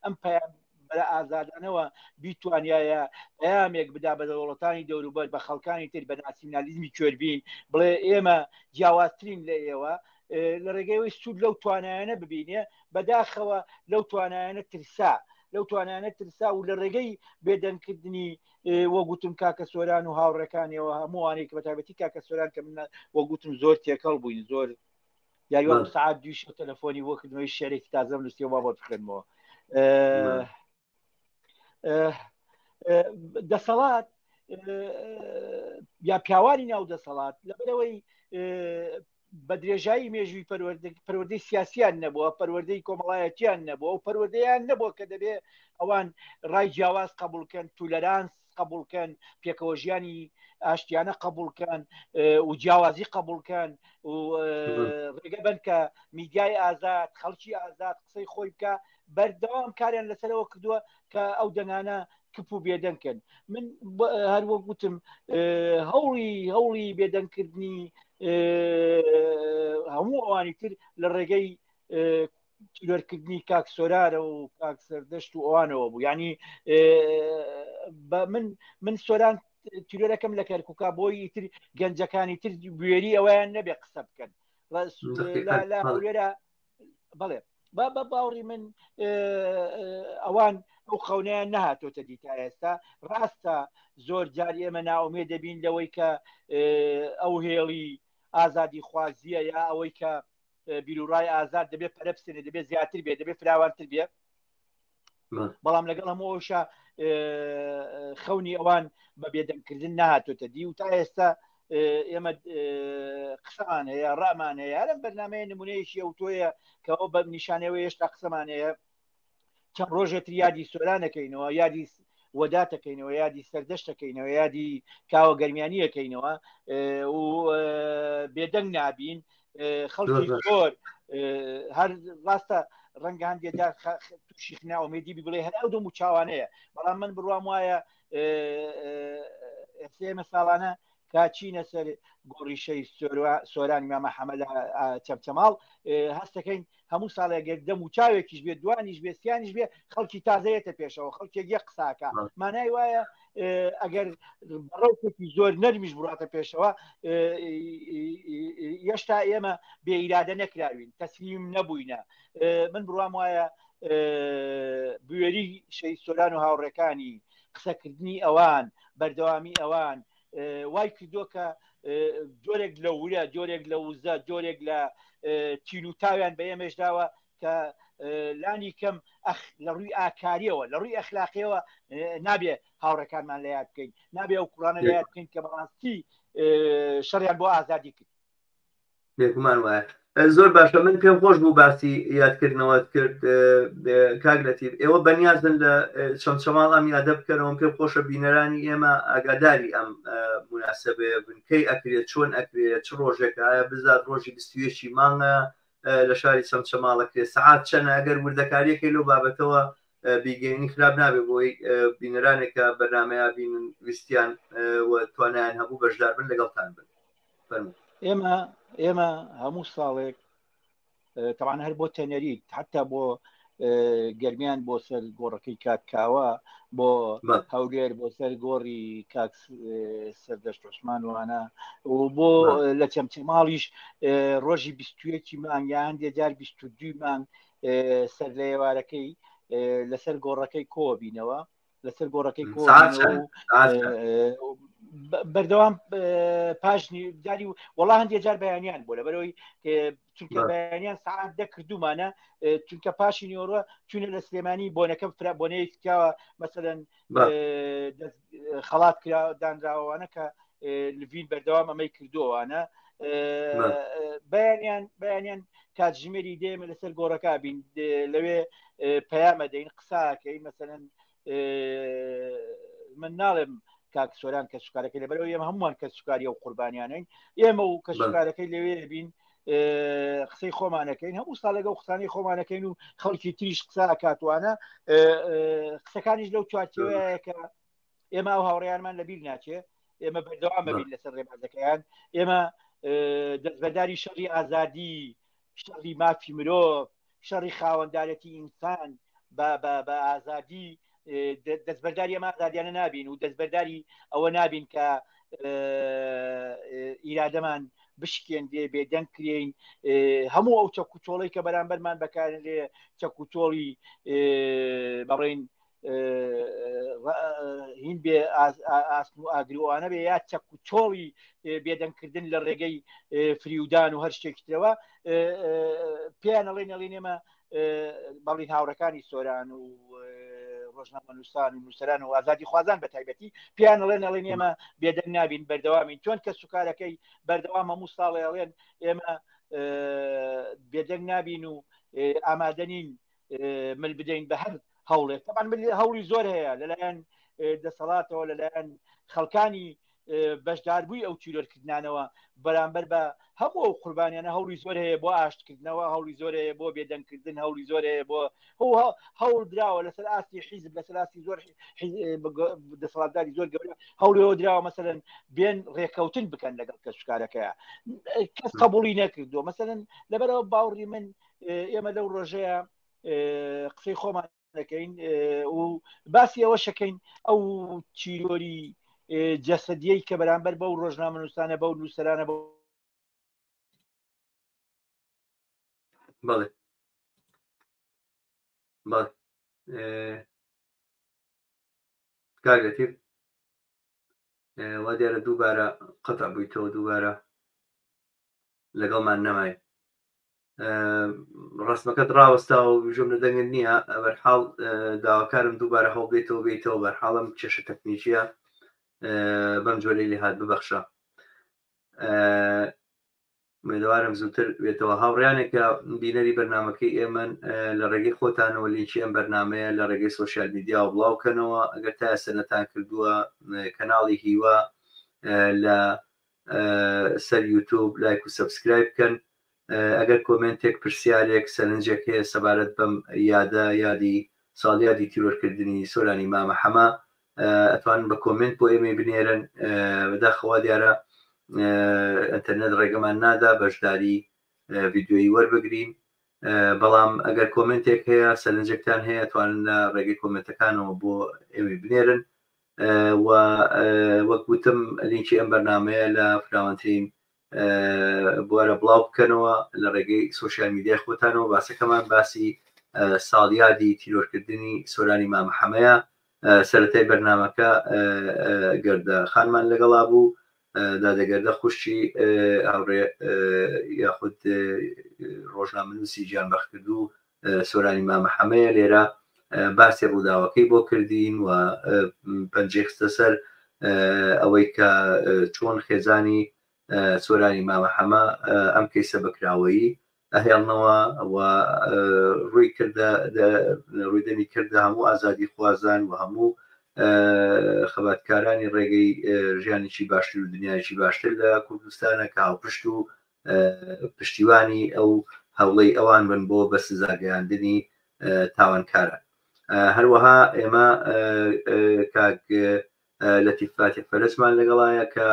ئەم پەیام بەرە ئازادانەوە بیتوانایە پەیامێک بدا بە دەوڵەتانی دەوروبەر بە خەڵکانی تر بە ناسیۆنالیزمی کوێربین، بڵێ ئێمە جیاوازترین لە ئێوە، لە ڕێگەیەوەی سوود لەو توانایانە ببینێ، بەداخەوە لەو توانایانە ترسا، لەو توانانە ترسا و لە ڕێگەی بێدەنگکردنی وەگوتم کاکە سۆران و هاوڕەکانیەوە هەمووانێک بە تایبەتی کاکە سۆران کە من وەگوتم زۆر تێکەڵ بووین، زۆر یاریوە سعات دویش تەلەفۆنی بۆ کردنەوەی شێرێکی تازەم نووسیەوە بۆ بخێنمەوە. دەسەڵات یا پیاوانی ناو دەسەڵات لەبەرەوەی بە درێژایی مێژوی پەروەردەی سیاسیان نەبووە، پەروەردەی کۆمەڵایەتیان نەبووە و پەروەردەیان نەبووە کە دەبێ ئەوان ڕای جیاواز قبولکەن، تولەرانس قبولکەن، پێکەوە ژیانی ئاشتیانە قبولکەن و جیاوازی قبولکەن و ڕێگە بن کە میدیای ئازاد، خەڵکی ئازاد قسەی خۆی بکە. بەردەوام کاریان لەسەرەوە کردووە کە ئەو دەنگانە کپ و بێدەنگکەن. من هەروە گوتم هەوڵی بێدەنگکردنی هەموو ئەوانی تر لە ڕێگەی تیرۆرکردنی کاک سۆرارە و کاک سەردەشت و ئەوانەوە بوو. ینی من سۆران تیرۆرەکەم لە کەرکووکا بۆی تر گەنجەکانی تر بوێری ئەویان نەبێ قسە بکەن لە هەولێرە. بەڵێ بە باوەڕی من ئەوان ئەو خەونەیان نەهاتۆتە دیتا ئێستا. ڕاستە زۆر جار ئێمە ناومێ دەبین لەوەی کە ئەو هێڵی ئازادی خوازیە یا ئەوەی کە بیرروڕای ئازاد دەبێت پەرەپسێنێ، دەبێت زیاتر بێت، دەبێت فراوانتر بێت. بەڵام لەگەڵ هەمووشە خەونی ئەوان بە بێدەنگکردن نهاتۆتە دی و تا ئێستا ئێمە قسەمان هەیە، ڕامان هەیە. هەرم بەرنامەیە نمونەیەشی ئەو تۆیە کە ئەو بە نیشانەوە هێشتا قسەمان هەیە. چەند ڕۆژێتر یادی سۆرانەکەینەوە، یادی وەداتەکەینەوە، یادی سەردەشتەکەینەوە، یادی کاوە گەرمیانیەکەینەوە و بێدەنگ نابین. خەڵکی زۆر هەر ڕاستە ڕەنگە هەندێکجار تووشی ناومێدی بڵێ هەر ئەو دەم و چاوانەیە. بەڵام من بڕوام وایە ئێمە ساڵانە کاچینە سەر گۆڕیشەی سۆران مامە حەمەد چەمچەماڵ هەستەکەین هەموو ساڵێک دەم و چاوێکیش بێت، دوانیش بێ، سیانیش بێ، خەڵکی تازەیەتە پێشەوە، خەڵکێک یەک قساکە. مانای وایە ئەگەر بەڕێوێکی زۆر نەرمیش بڕاتە پێشەوە هێشتا ئێمە بێ ئیرادە نەکراوین، تەسلیم نەبووینە. من بڕوام وایە بوێری شەی سۆران و هاوڕێکانی قسەکردنی ئەوان، بەردەوامی ئەوان وای کردووە کە جۆرێک لە ورە، جۆرێک لە وزە، جۆرێک لە تین و تاویان بە ئێمەش داوە کە لانی کەم لە ڕووی ئاکاریەوە، لە ڕووی ئەخلاقیەوە نابێ هاوڕەکانمان لە یاد بکەین، نابێ ئەو کوڕانە لە یاد بکەین کە بەڕاستی شەڕیان بۆ ئازادی کرد. بێگومان وایە. زۆر باشە. من پێم خۆش بوو باسی یادکردنەوەت کرد کاک لەتیف. ئێوە بەنیازن لە چەمچەماڵ ئەم یادە بکەنەوە. پێم خۆشە بینەرانی ئێمە ئاگاداری ئەم مناسبەیە بن، کەی ئەکرێت، چۆن ئەکرێت، چ ڕۆژێکە، ئایا بزات ڕۆژی 21 مانگە لە شاری چەمچەماڵەکرێت، سەعات چەندە. ئەگەر وردەکاریەکەی لەو بابەتەوە بیگەینی خراپ نابێت بۆی بینەرانێکە بەرنامەیە بینن ویستیان توانیان هەبوو بەشدار بن لەگەڵتان بن. ئێمە هەموو ساڵێک تەوان هەر بۆ تەنەریت، حتا بۆ گەرمیان بۆ سەر گۆڕەکەی کاکاوە، بۆ هەولێر بۆ سەر گۆڕی کاک سەردەشت عوسمان وانە و بۆ لە چەمچەماڵیش ڕۆژی 21 مانگ یا هەندێک جار 22 مانگ سەر لە ئێوارەکەی لەسەر گۆڕەکەی کۆبینەوە، لەسەر گۆڕەکەی بەردەوام پاشنی جاری وەڵا هەندێک جار بەیانیان بۆ لەبەرەوەی چونکە بەیانیان سعات دەکردومانە، چونکە پاشی نیۆڕە چونە لە سلێمانی بۆنەکە بۆنەیە تکاوە مەسەلەن خەڵات دانراوانە کە لڤین بەردەوام ئەمەی کردووانە بەیانیان کاتژمێری دێمە لەسەر گۆڕەکە بین لەوێ پەیامە دەین قساکەی مەسەلەن من ناڵێم کاک سۆران کە سوکارەکەی لەبەرەوە ئێمە هەمووان کە سوکاری و قوربانیانین، ئێمە و کە سوکارەکەی لەوێ بین قسەی خۆمانەکەین، هەموو ساڵێکە و قسانی خۆمانەکەین و خەڵکی تریش قسە کاتوانە قسەکانیش لەو چوارچێوەیە کە ئێمە ئەو هاوڕێیانمان لەبیر ناچێ، ئێمە بەردەوام بین لەسەر ڕێبازەکەیان، ئێمە دەستبەرداری شەڕی ئازادی، شەڕی مافی مرۆڤ، شەڕی خاوەندارەتی ئینسان بە ئازادی دەستبەرداری ئەمە ئازادیانە نابین و دەستبەرداری ئەوە نابین کە ئیرادەمان بشکێن دێ بێدەنگ کرێین هەموو ئەو چەکوچۆڵی کە بەرامبەرمان بەکارن لێ چەکوچۆڵی بەڕێن هین بێ ئاسن و ئاگرۆوانە بێ یا چەکوچۆڵی بێدەنگکردن لە ڕێگەی فریودان و هەر شتێکی ترەوە پێیان ئەڵێن ئەڵێن ئێمە بەڵین هاوڕەکانی سۆران و ڕۆژنامە نووسان و نووسەران و ئازادی خوازان بە تایبەتی پیان ئەڵێن ئێمە بێدەنگ نابین بەردەوامین چۆن کە سوکارەکەی بەردەوام هەموو ساڵێ ئەڵێن ئێمە بێدەنگ نابین و ئامادەنین مل بدەین بە هەر هەوڵێک طبعا هەوڵی زۆر هەیە لەلایەن دەسەڵاتەوە لەلایەن خەڵکانی بەشداربووی ئەو چیرۆرکردنانەوە بەرامبەر بە هەموو ئەو قوربانیانە هەوڵی زۆر هەیە بۆ ئاشتکردنەوە هەوڵی زۆر هەیە بۆ بێدەنگکردن هەوڵی زۆر هەیە بۆ هەوڵ دراوە لەسەر ئاستی حیزب لەسەر ئاستی زۆر دەسەڵاتداری زۆر گەورە هەوڵەوە دراوە مەسەلەن بێن ڕێکەوتن بکەن لەگەڵ کەسوکارەکەیە کەس قبولی نەکردووە مەسەلەن لەبەرەوە باوەڕی من ئێمە لەو ڕۆژەیە قسەی خۆمان دەکەین و باسی ئەوە شەکەین ئەو چیرۆری جەسەدیەی کە بەرامبەر بەو ڕۆژنامە نووسانە بەو نووسەرانە بە بەڵێ کاگەتیر وا دیارە دووبارە قەتع بوویتەوە دووبارە لەگەڵمان نەمای ڕسمەکەت ڕاوەستاوە ژۆم لە دەنگت نییە بەرحاڵ داواکارم دووبارە هەڵبێتەوە بێتەوە بەرحاڵم کێشە تەکنیکیە بەم جۆرەی لێ هات ببەخشە مێدەوارم زووتر بێتەوە هاوڕیانێکە بینەری بەرنمەکەی ئێمە لە ڕێگەی خۆتانەوە لینکی ئەم بەرنمەیە لە ڕێگەی سوۆسیال میدیا و بڵاوکەنەوە ئەگەر تا ئێستا کردووە کەناڵی هیوا لە سەر یوتیوب لایک و سەبسکرایب بکەن ئەگەر کۆمنتێک پرسیارێک سەرنجێک هەیە سەبارەت بەم یادی ساڵیادی تیرۆرکردنی سۆرانی مامە حەما ئەتوانن بە کۆمنت بۆ ئێمە بنێرن بەداخەوە دیارە ئینتەرنێت ڕێگەمان نادا بەشداری ڤیددیۆیی وەربگرین بەڵام ئەگەر کۆمنتێک هەیە سەرنجێکتان هەیە توانن لە ڕێگەی کۆمنتەکانەوە بۆ ئێمە بنێرن و وەک گوتم لینکی ئەم بەرنمەیە لە فراوانترین بوارە بڵاو بکەنەوە لە ڕێگەی سوۆسیال میدیای خۆتانەوە باسەکەمان باسی ساڵیادی تیرۆرکردنی سۆرانی مامە حەمەیە سەرەتای بەرنمەکە گەردە خانمان لەگەڵا بوو دادەگەردە خوشتی هاوڕێ یاخود ڕۆژنامە نووسی گیانبەختکردو سۆرانی مامە حەمەیە لێرە باسی ڕووداوەکەی بۆ کردین و پەنجەی خستە سەر ئەوەی کە چۆن خێزانی سۆرانی مامە حەمە ئەم کەیسە بەکراوەیی ئەهێڵنەوە و ڕوویدەمی کردە هەموو ئازادی خوازان و هەموو خەباتکارانی ڕێگەی ژیانێکی باشتر و دنیایکی باشتر لە کوردستانە کە هاوپشت و پشتیوانی ئەو هەوڵەی ئەوان بن بۆ بە سزاگەیاندنی تاوانکارە هەروەها ئێمە کاک لەتیف فاتح فەرزمان لەگەڵایە کە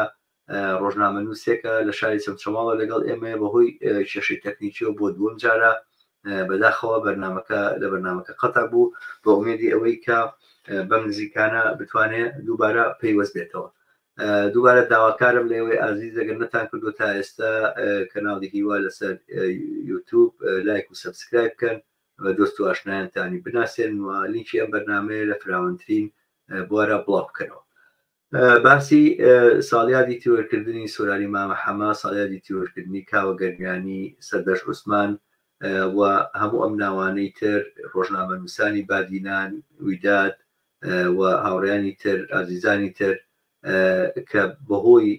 ڕۆژنامە نووسێکە لە شاری چەمچەماڵە لەگەڵ ئێمە بەهۆی کێشەی تەکنیکیەوە بۆ دووەم جارە بەداخەوە لە بەرنمەکە قەتە بوو بە ئومێدی ئەوەی کە بەم نزیکانە بتوانێت دووبارە پەیوەست بێتەوە دووبارە داواکارم لێوەی ئازیز ئەگەر نەتان کردو تا ئێستا کەناڵی هیوا لەسەر یوتیوب لایک و سەبسکرایب بکەن دۆست و ئاشنایانتانی بناسێن و لینکی ئەم بەرنمەیە لە فراوانترین بوارە بڵاو بکەنەوە باسی ساڵیادی تیرۆرکردنی سۆرانی مامە حەما ساڵیادی تیرۆرکردنی کاوە گەرمیانی سەردەش عوسمان و هەموو ئەم ناوانەی تر ڕۆژنامە نووسانی بادینان ویداد و هاوڕیانی تر ئازیزانی تر کە بەهۆی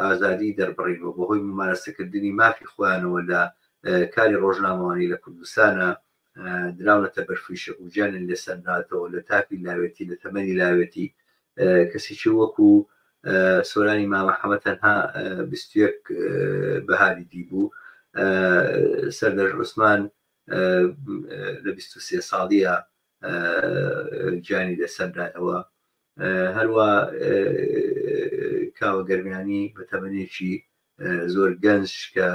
ئازادی دەربڕین و بەهۆی ممارەسەکردنی مافی خۆیانەوە لە کاری ڕۆژنامەوانی لە کوردستانە دراونەتە بەرفیشە و گیانن لێ سەرداتەوە لە تاپی لاوێتی لە تەمەنی لاوێتی کەسێکی وەکو سۆرانی مامە حەمە تەنها 21 بەهاری دی بوو سەردەش عوسمان لە 23 ساڵیە گیانی لەسەردایەوە هەروە کاوە گەرمیانی بە تەمەنێکی زۆر گەنج کە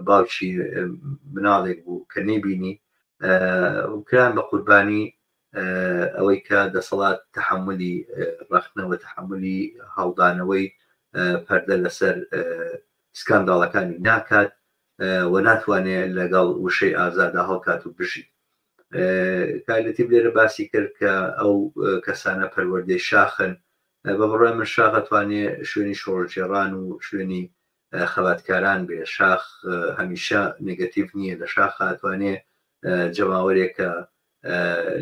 باوکی مناڵێک بوو کە نەیبینی کران بە قوربانی ئەوەی کە دەسەڵات تەحملی ڕەخنەوە تەحملی هەڵدانەوەی پەردە لەسەر سکانداڵەکانی ناکات و ناتوانێت لەگەڵ وشەی ئازادا هەڵکات و بژی کارلەتی لێرە باسی کرد کە ئەو کەسانە پەروەردەی شاخن بە بڕای من شاخ ئەتوانێت شوێنی شۆڕجێڕان و شوێنی خەباتکاران بێ شاخ هەمیشە نگەتیڤ نییە لە شاخ ئەتوانێت جەماوەرێکە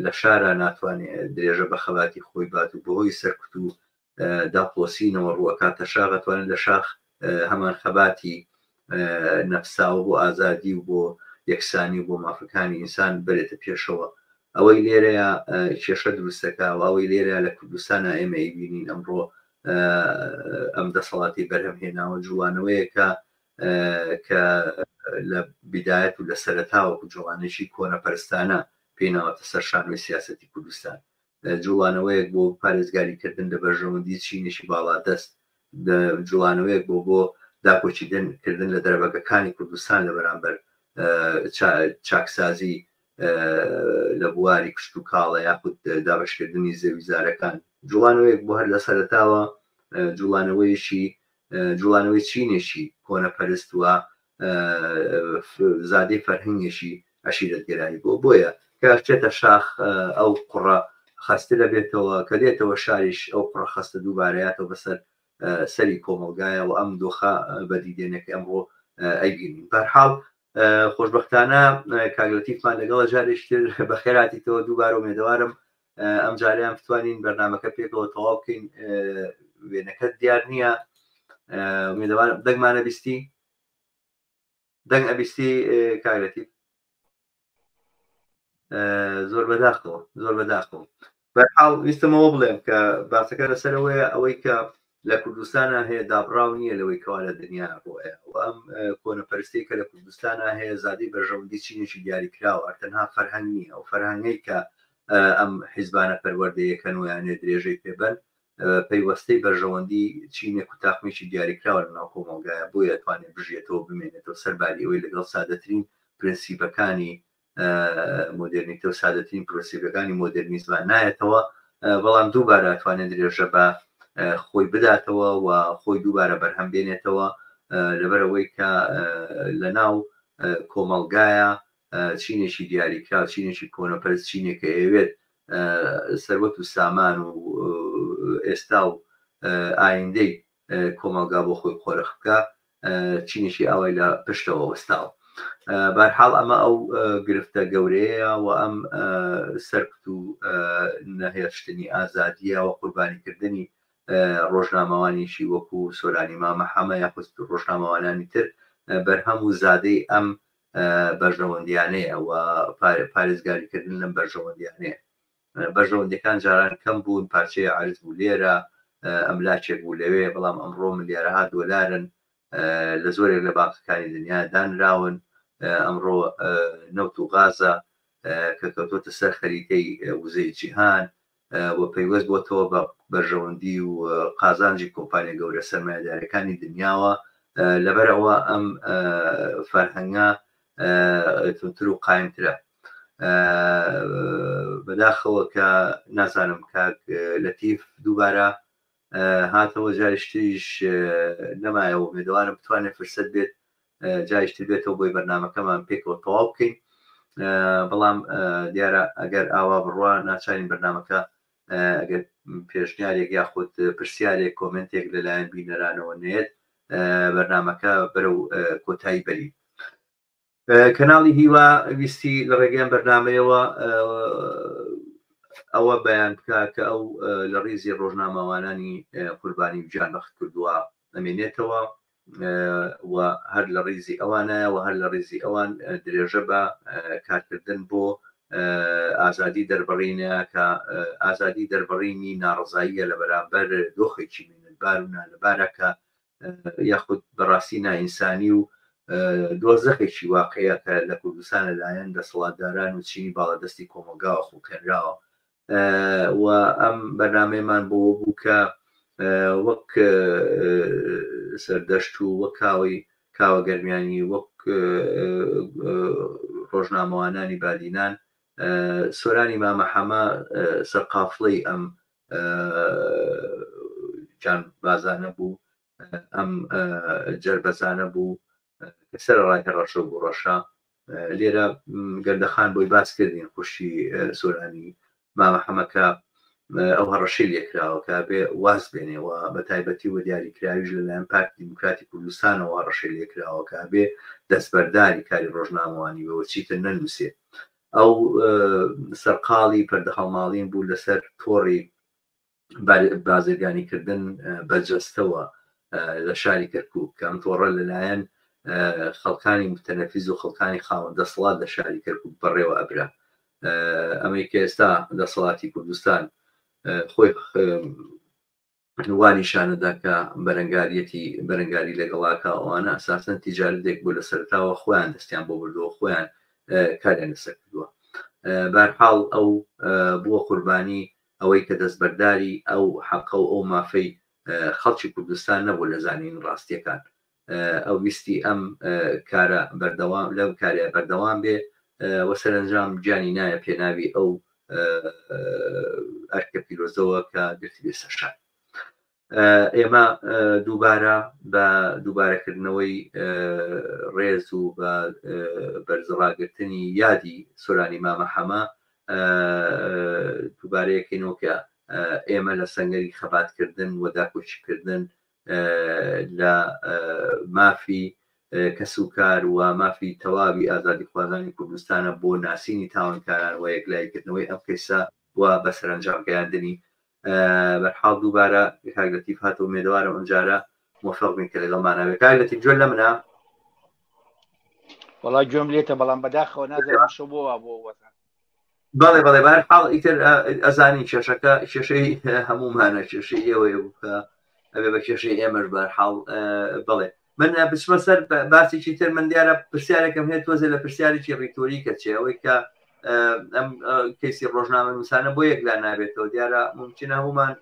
لە شارە ناتوانێت درێژە بە خەباتی خۆی بات و بەهۆی سەرکوت و داپۆسینەوە ڕووەکاتە شاخ دەتوانێت لە شاخ هەمان خەباتی نەفساوە بۆ ئازادی و بۆ یەکسانی و بۆ مافەکانی ئینسان بێتە پێشەوە. ئەوەی لێرەیە کێشە دروستەکە و ئەوەی لێرە لە کوردستانە ئێمە بینین ئەمڕۆ ئەم دەسەڵاتی بەرهەم هێناوە جوڵانەوەیەکە کە لە بیدایەت و لە سەرەتاوە جوڵانێکی کۆنەپەرستانە پێیناوەتە سەر شانۆی سیاسەتی کوردستان. جوڵانەوەیەک بۆ پارێزگاریکردن لە بەرژەوەندی چینێکی باڵا دەست، جوڵانەوەیەک بۆ داپۆچیکردن لە دەرەبەگەکانی کوردستان لە بەرامبەر چاکسازی لە بواری کشت و کاڵە یاخود دابشکردنی زەویزارەکان. جوڵانەوەیەک بۆ هەر لە سەرەتاوە جوڵانەوەی چینێکی کۆنەپەرست وە زادەی فەرهەنگێکی عەشیرەتگەرایی بۆیە کە چێتە شاخ ئەو قوڕە خەستە لەبێتەوە کە دێتەوە شاریش ئەو قوڕە خەستە دووبارەیاتەوە بەسەر سەری کۆمەلگایە و ئەم دۆخە بەدیدێنێک ئەمڕۆ ئەیبینین. بەرحاڵ خۆشبەختانە کاگلەتیفمان لەگەڵە جارێکتر بە خێراتیتەوە دووبارە و مێدەوارم ئەم جاریان بتوانین بەرنامەکە پێکەوە تەواو بکەین. وێنەکەت دیار نییە، مێدەوارم دەنگمانە بیستی دەنگ ئەبیستی کاگلەتیف زۆر بەداخەوە. بەرحاڵ ویستمەوە بڵێم کە باسەکە لەسەرەوەیە ئەوەی کە لە کوردستانە هەیە دابڕاو نییە لەوەی کەوا لە دنیا ڕۆیە و ئەم کۆنەپەرستی کە لە کوردستانە هەیە زادی بەرژەوەندی چینێکی دیاریکراوە تەنها فەرهەنگ نییە و فەرهەنگەی کە ئەم حیزبانە پەروەردەیەکەن ویانێ درێژەی پێبەن پەیوەستەی بەرژەوەندی چینێک و تاقمیکی دیاریکراوە لەناو کۆمەلگایە بۆیە توانێت بژێتەوە بمێنێتەوە سەرباری ئەوەی لەگەڵ سادەترین پرینسیپەکانی مۆدرنیتە و سادەترین پرۆسیبەکانی مۆدرنیزمان نایەتەوە، بەڵام دووبارە توانێت درێژە بە خۆی بداتەوە و خۆی دووبارە بەرهەم بێنێتەوە لەبەرەوەی کە لە ناو کۆمەلگایە چینێکی دیاریکرا چینێکی کۆنەپەرست چینێکە ئەوێت سەروەت و سامان و ئێستا و ئایندەی کۆمەلگا بۆ خۆی خۆرەخ بکە چینێکی ئەوەی لە پشتەوە وەستاوە. بەرحاڵ ئەمە ئەو گرفتە گەورەیە و ئەم سەرکوت و نەهێشتنی ئازادیە و قوربانیکردنی ڕۆژنامەوانیشی وەکو سۆرانی مامەحەمە یاخود ڕۆژنامەوانانی تر بەرهەم و زادەی ئەم بەرژەوەندیانەیە و پارێزگاریکردن لەم بەرژەوەندیانەیە. بەرژەوەندیەکان جاران کەم بوون، پارچەیە عارز بوو لێرە، ئەملاچێک بوو لەوێ، بەڵام ئەمڕۆ ملیارەها دۆلارن لە زۆرێک لە بانکەکانی دنیا دانراون. ئەمڕۆ نەوت و غازە کە کەوتۆتە سەر خەریتەی وزەی جیهان و پەیوەست بۆتەوە بە بەرژەوەندی و قازانجی کۆمپانیا گەورە سەرمایەدارەکانی دنیاوە. لەبەرەوە ئەم فەرهەنگە تونتر و قایمترە. بەداخەوە کە نازانم کاک لەتیف دووبارە هاتەوە جاریشتریش نەمایەوە، مێدەوارم بتوانێت فرسەت بێت جایشتر بێتەوە بۆی بەرنامەکەمان پێکەوە تەواو بکەین، بەڵام دیارە ئەگەر ئاوا بڕوا ناچارین بەرنامەکە ئەگەر پێشنیارێک یاخود پرسیارێک کۆمنتێک لەلایەن بینەرانەوە نێت بەرنامەکە بەرەو کۆتایی بەری. کەناڵی هیوا ویستی لە ڕێگەیان بەرنامەیەوە ئەوە بەیان بکە کە ئەو لە ڕیزی ڕۆژنامەوانانی قوربانی گیانبەخت کردووە ئەمێنێتەوە و هەر لە ڕیزی ئەوانایە و هەر لە ڕیزی ئەوان درێژە بە کارکردن بۆ ئازادی دەربڕینە کە ئازادی دەربڕینی ناڕزاییە لە بەرامبەر دۆخێکی مینەتبار و نالەبارەکە یاخود بەڕاستی نائینسانی و دۆزەخێکی واقعەیە کە لە کوردستان لەلایەن دەسەڵاتداران و چینی باڵەدەستی کۆمەلگاوە خوکەنراوە و ئەم بەرنامەیەمان بۆ بوو کە وەک سەردەشت و وەک کاوە گەرمیانی وەک ڕۆژنامەوانانی بادینان سۆرانی مامەحەمە سەرقافڵەی ئەم جانبازانە بوو، ئەم جەربەزانە بوو کە سەر ڕای هەڕەشە بوو ڕەشە. لێرە گەردەخان بۆی باس کردین خوشی سۆرانی مامەحەمەکە ئەو هەڕەشەی لێکراوە کە بێ واز بێنێەوە بە تایبەتی و دیاریکراویش لەلایەن پارتی دیموکراتی کوردستانەوە هەڕەشەی لێکراوە کە بێ دەستبەرداری کاری ڕۆژنامەوانی بەوە چیتر نەنووسێت. ئەو سەرقاڵی پەردە هەڵماڵین بوو لەسەر تۆڕی بازرگانیکردن بەجەستەوە لە شاری کەرکووک کە ئەم تۆڕە لەلایەن خەڵکانی متەنەفیز و خەڵکانی خاوەن دەسەڵات لە شاری کەرکووک بەڕێوە ئەبرا. ئەمەی کە ئێستا دەسەڵاتی کوردستان خۆی وانی شانەدا کە بەرەنگاری لەگەڵاکە ئەوانە ئەساسەن تیجارەتێک بۆ لە سەرتاوە خۆیان دەستیان بۆ بردووە خۆیان کاریان لەسەر کردووە. بەرحاڵ ئەو بووە قوربانی ئەوەی کە دەستبەرداری ئەو حەقە و ئەو مافەی خەڵکی کوردستان نەبوو لە زانین ڕاستیەکان. ئەو ویستی ئەم کارە بەردەوام لەو کارە بەردەوام بێ وە سەرنجام گیانی نایە پێناوی ئەو ئەرکە پیرۆزەوە کە گرتی بێ سەرشار. ئێمە دووبارە بە دووبارەکردنەوەی ڕێز و بە بەرزڕاگرتنی یادی سۆرانی مامە حەمە دووبارەیەکەینەوە کە ئێمە لە سەنگەری خەباتکردن و داکۆچیکردن لە مافی کەسوکار و مافی تەواوی ئازادی خوازانی کوردستانە بۆ ناسینی تاوانکاران و یەکلایکردنەوەی ئەم کەیسە و بە سەرنجام گەیاندنی بەرحاڵ دووبارە کاگەتیف هاتەوە مێدەوارم ئەمجارە موفق بین کە لەگەڵماناوێت. کاگەتیف جۆر لە منە وەڵای گوێم لێتە بەڵام بەداخەوە نازانم شە بۆوە بۆ وەزان. بەڵێ بەرحاڵ ئیتر ئەزانی کێشەکە کێشەی هەمومانە کێشەی ئێوەیە بووکە ئەبێ بە کێشەی ئێمەش بەرحاڵ بڵێ من بچمە سەر باسێکی تر من دیارە پرسیارێکم هەیە تۆزێ لە پرسیارێکی ڕیتۆریکە چێ ئەوەی کە ئەم کەیسی ڕۆژنامە نووسانە بۆ یەکلا نابێتەوە دیارە ممکنە هەمومان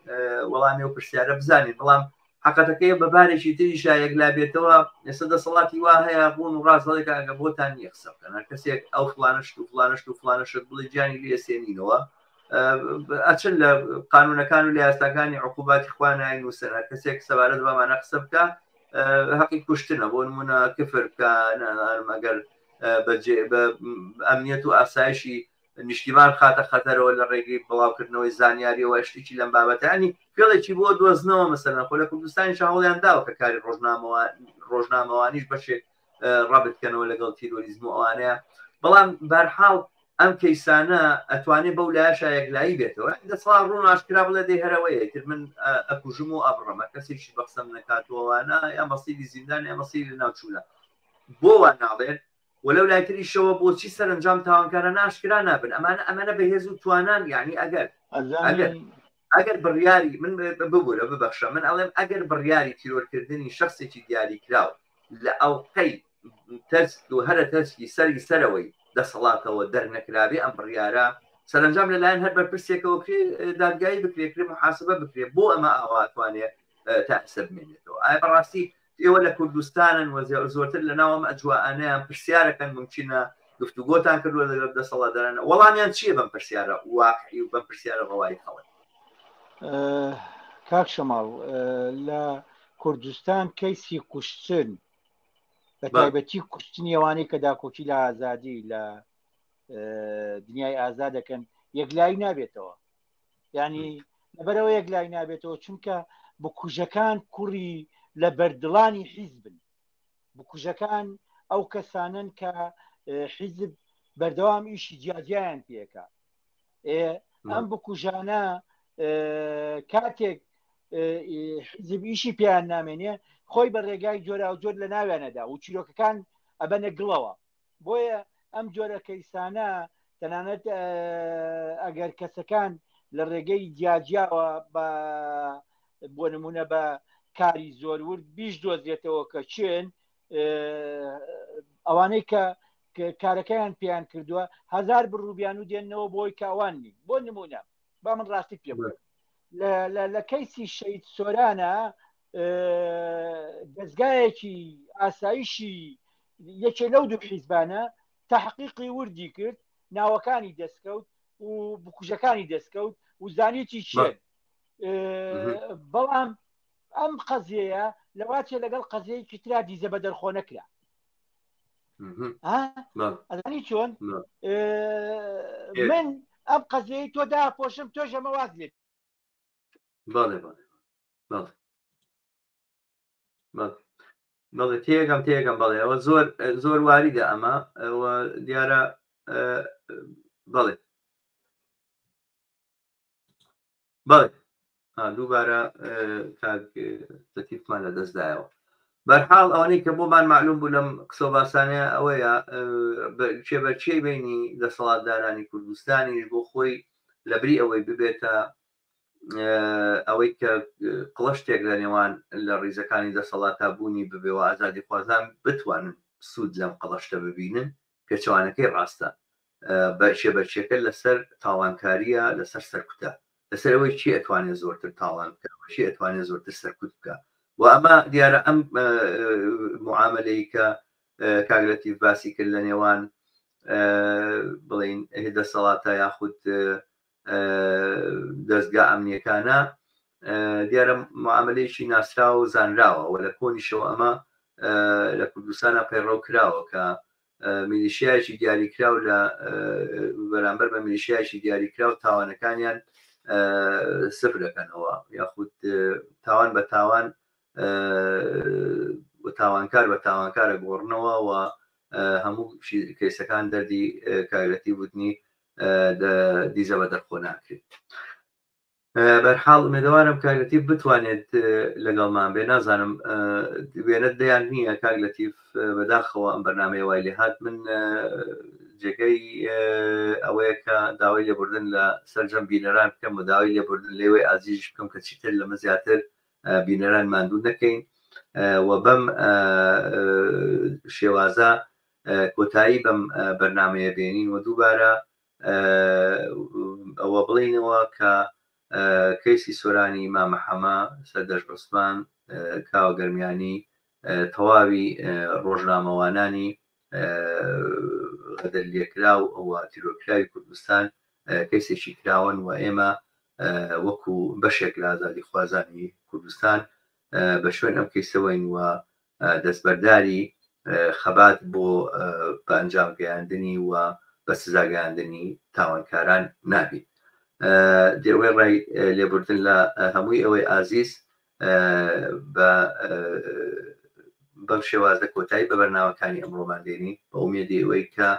وەڵامی و پرسیارە بزانین بەڵام حقەتەکەی بەبارێکی تریشا یەکلا بێتەوە ئێستا دەسەڵاتی وا هەیە بوون و ڕاستڵێکە ئەگە بۆتان نیە قسە بکەن کەسێک ئەو فلانشت و فلانشت و فلانشت بڵێ گیانی لێسێنینەوە ئەچن لە قانونەکان و لە یاستاکانی عقوباتی خوا ناینووسن هەر کەسێک سەبارەت بەمانە قسە بکە حەقی کوشتنە بۆ نمونە کفر بکە ئەگەر بە ئەمنیەت و ئاسایشی نیشتیمان خاتە خەتەرەوە لە ڕێگەی بڵاوکردنەوەی زانیاریەوە شتێکی لەم بابەتانی فێڵێکی بۆ دۆزنەوە مەسەلەن خۆ لە کوردستانی هەوڵیان داوە کە کاری ڕۆژنامەوانیش بەشێک ڕابردکەنەوە لەگەڵ تیرۆریزم و ئەوانەیە بەڵام بەرحاڵ ئەم کەیسانە ئەتوانێت بەو لایەشە یەکلایی بێتەوە دەسەڵات ڕوون ئاشکرا بڵێ دەی هەرەوەیە تر من ئەکوژم و ئەبڕەمە کەسێکی بەخسەم نەکاتەوەوانە یا مەسیری زیندان یا مەسیری ناوچوونە بۆ وا ناڵێت وەلەو لایتریشەوە بۆچی سەرنجام تاوانکارە ناشکرا نابن ئەمانە بەهێز و توانان یعنی ئەگەر بڕیاری من ببوورە ببەخشە من ئەڵێم ئەگەر بڕیاری تیرۆرکردنی شخصێکی دیاری کراوە لە ئەڵقەی تەست و هەرە تەسکی سەری سەرەوەی دەسەڵاتەوە دەرنەکرابێ ئەم بڕیارە سەرنجام لەلایەن هەر بەرپرسێکەوە دادگایی بکرێ محاسبە بکرێ بۆ ئەمە ئاواتوانێت تاحسە بمێنێتەوە ئایا بەڕاستی ئێوە لە کوردستانن و زۆرتر لە ناوەم ئەجوانیان پرسیارەکەن ممکنە گفتوگۆتان کردووە لەگەڵ دەسەڵاتدارانە وەڵامیان چییە بەم پرسیارە واقعی و بەم پرسیارە ڕەوایی خەڵک کاک شەماڵ لە کوردستان کەیسی کوشتن بە تایبەتی کوشتنی ئەوانەی کە داکۆکی لە ئازادی لە دنیای ئازادەکەن یەکلایی نابێتەوە ینی لەبەرەوە یەکلایی نابێتەوە چونکە بکوژەکان کوڕی لە بەردڵانی حیزبن بکوژەکان ئەو کەسانن کە حیزب بەردەوام ئیشی جیاجیان پێکە ئەم بکوژانە کاتێک حیزب ئیشی پێیان نامێنێ خۆی بە ڕێگای جۆرا و جۆر لە ناوێنەدا و چیرۆکەکان ئەبەنە گڵەوە بۆیە ئەم جۆرە کەیسانە تەنانەت ئەگەر کەسەکان لە ڕێگەی جیاجیاوە بۆ نمونە بە کاری زۆر ورد بیش دۆزێتەوە کە چێن ئەوانەی کە کارەکەیان پێیان کردووە 1000 بڕووبیان و دێنەوە بۆی کاوانی بۆ نمونە با من ڕاستی پێ لە کەیسی شەید سۆرانە دەستگایەکی ئاسایشی یەکێ لەو دوو حیزبانە تحقیقی وردی کرد ناوەکانی دەستکەوت و بکوژەکانی دەستکەوت و زانیتی چێن بەڵام ئەم قەزیەیە لەواتێ لەگەڵ قەزەیەکی ترا دیزە بە دەرخۆ نەکرا ئەزانی چۆن من ئەم قەزەیەی تۆ داپۆشم تۆ ژەمە واز لێت بەڵێ تێگەم بەڵێ ئەوە زۆر واریدە ئەمە ئەوە دیارە بەڵێ دووبارە تەکلیفمان لە دەستدایەوە. بەرحاڵ ئەوەی کە بۆمان معلوم بوو لەم قسە باسانەیە ئەوەیە چێبەرچێی بینی دەسەڵاتدارانی کوردستانیش بۆ خۆی لەبری ئەوەی ببێتە ئەوەی کە قڵەشتێک لە نێوان لە ڕیزەکانی دەسەڵاتە بوونی ببێەوە ئازادی خوازان بتوانن سوود لەم قڵەشتە ببینن پێچوانەکەی ڕاستە بە شێبەرچێکە لەسەر تاوانکاریە لەسەر سەرکوتە لەسەر ئەوەی چی ئەتوانێت زۆرتر تاوان بکە چی ئەتوانێت زۆرتر سەرکوت بکە و ئەمە دیارە ئەم معاملەی کە کاگرەتیڤ باسی کرد لە نێوان بڵین دەسەڵاتە یاخود دەستگا ئەمنیەکانە دیارە معاملەیەکی ناسراوە و زانراوە و لە کۆنیشەوە ئەمە لە کوردستانە پەیڕەو کراوە کە میلیشیایکی دیاریکراو لە بەرامبەر بە میلیشیایکی دیاریکراو تاوانەکانیان سفر دەکەنەوە یاخود تاوان بە تاوان تاوانکار بە تاوانکارە گۆڕنەوە و هەموو کەیسەکان دەردی کاگرەتی وتنی دیزە بە دەرخۆ ناکرێت. بەرحاڵ مێدەوارم کاگرەتی بتوانێت لەگەڵمان بێ نازانم وێنە دەیان نییە کاگرەتیف بەداخەوە ئەم بەرنامەیە وای لێهات من جێگەی ئەوەیە کە داوای لێبوردن لە سەرجەم بینەران بکەم و داوای لێبوردن لێوەی ئازیش بکەم کە چیتر لەمە زیاتر بینەران ماندوو نەکەین و بەم شێوازە کۆتایی بەم بەرنامەیە بێنین و دووبارە ئەوە بڵینەوە کە کەیسی سۆرانی مامەحەمە سەردەشت عوسمان کاوە گەرمیانی تەواوی ڕۆژنامەوانانی غەدەر لێکراو ئەوە تیرۆکراوی کوردستان کەیسێکی کراون و ئێمە وەکو بەشێک لە ئازادی خوازانی کوردستان بە شوێن ئەم کەیسەوەین و دەستبەرداری خەبات بۆ بە ئەنجام گەیاندنی و بە سزاگەیاندنی تاوانکاران نابێت. دێوەی ڕای لێبوردن لە هەمووی ئەوەی ئازیز بەم شێوازە کۆتایی بە بەرنامەکانی ئەمڕۆمان دێنی بە ئومێدی ئەوەی کە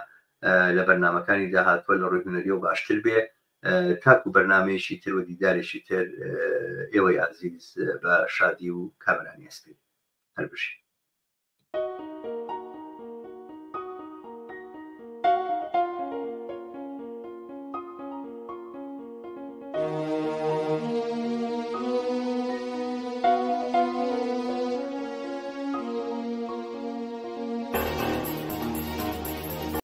لە بەرنامەکانی داهاتوە لە ڕووی هونەری و باشتر بێ تاکو بەرنامەیەکی تر و دیدارێکی تر ئێوەی ئازیز بە شادی و کامرانی ئەسپێت هەر بشی.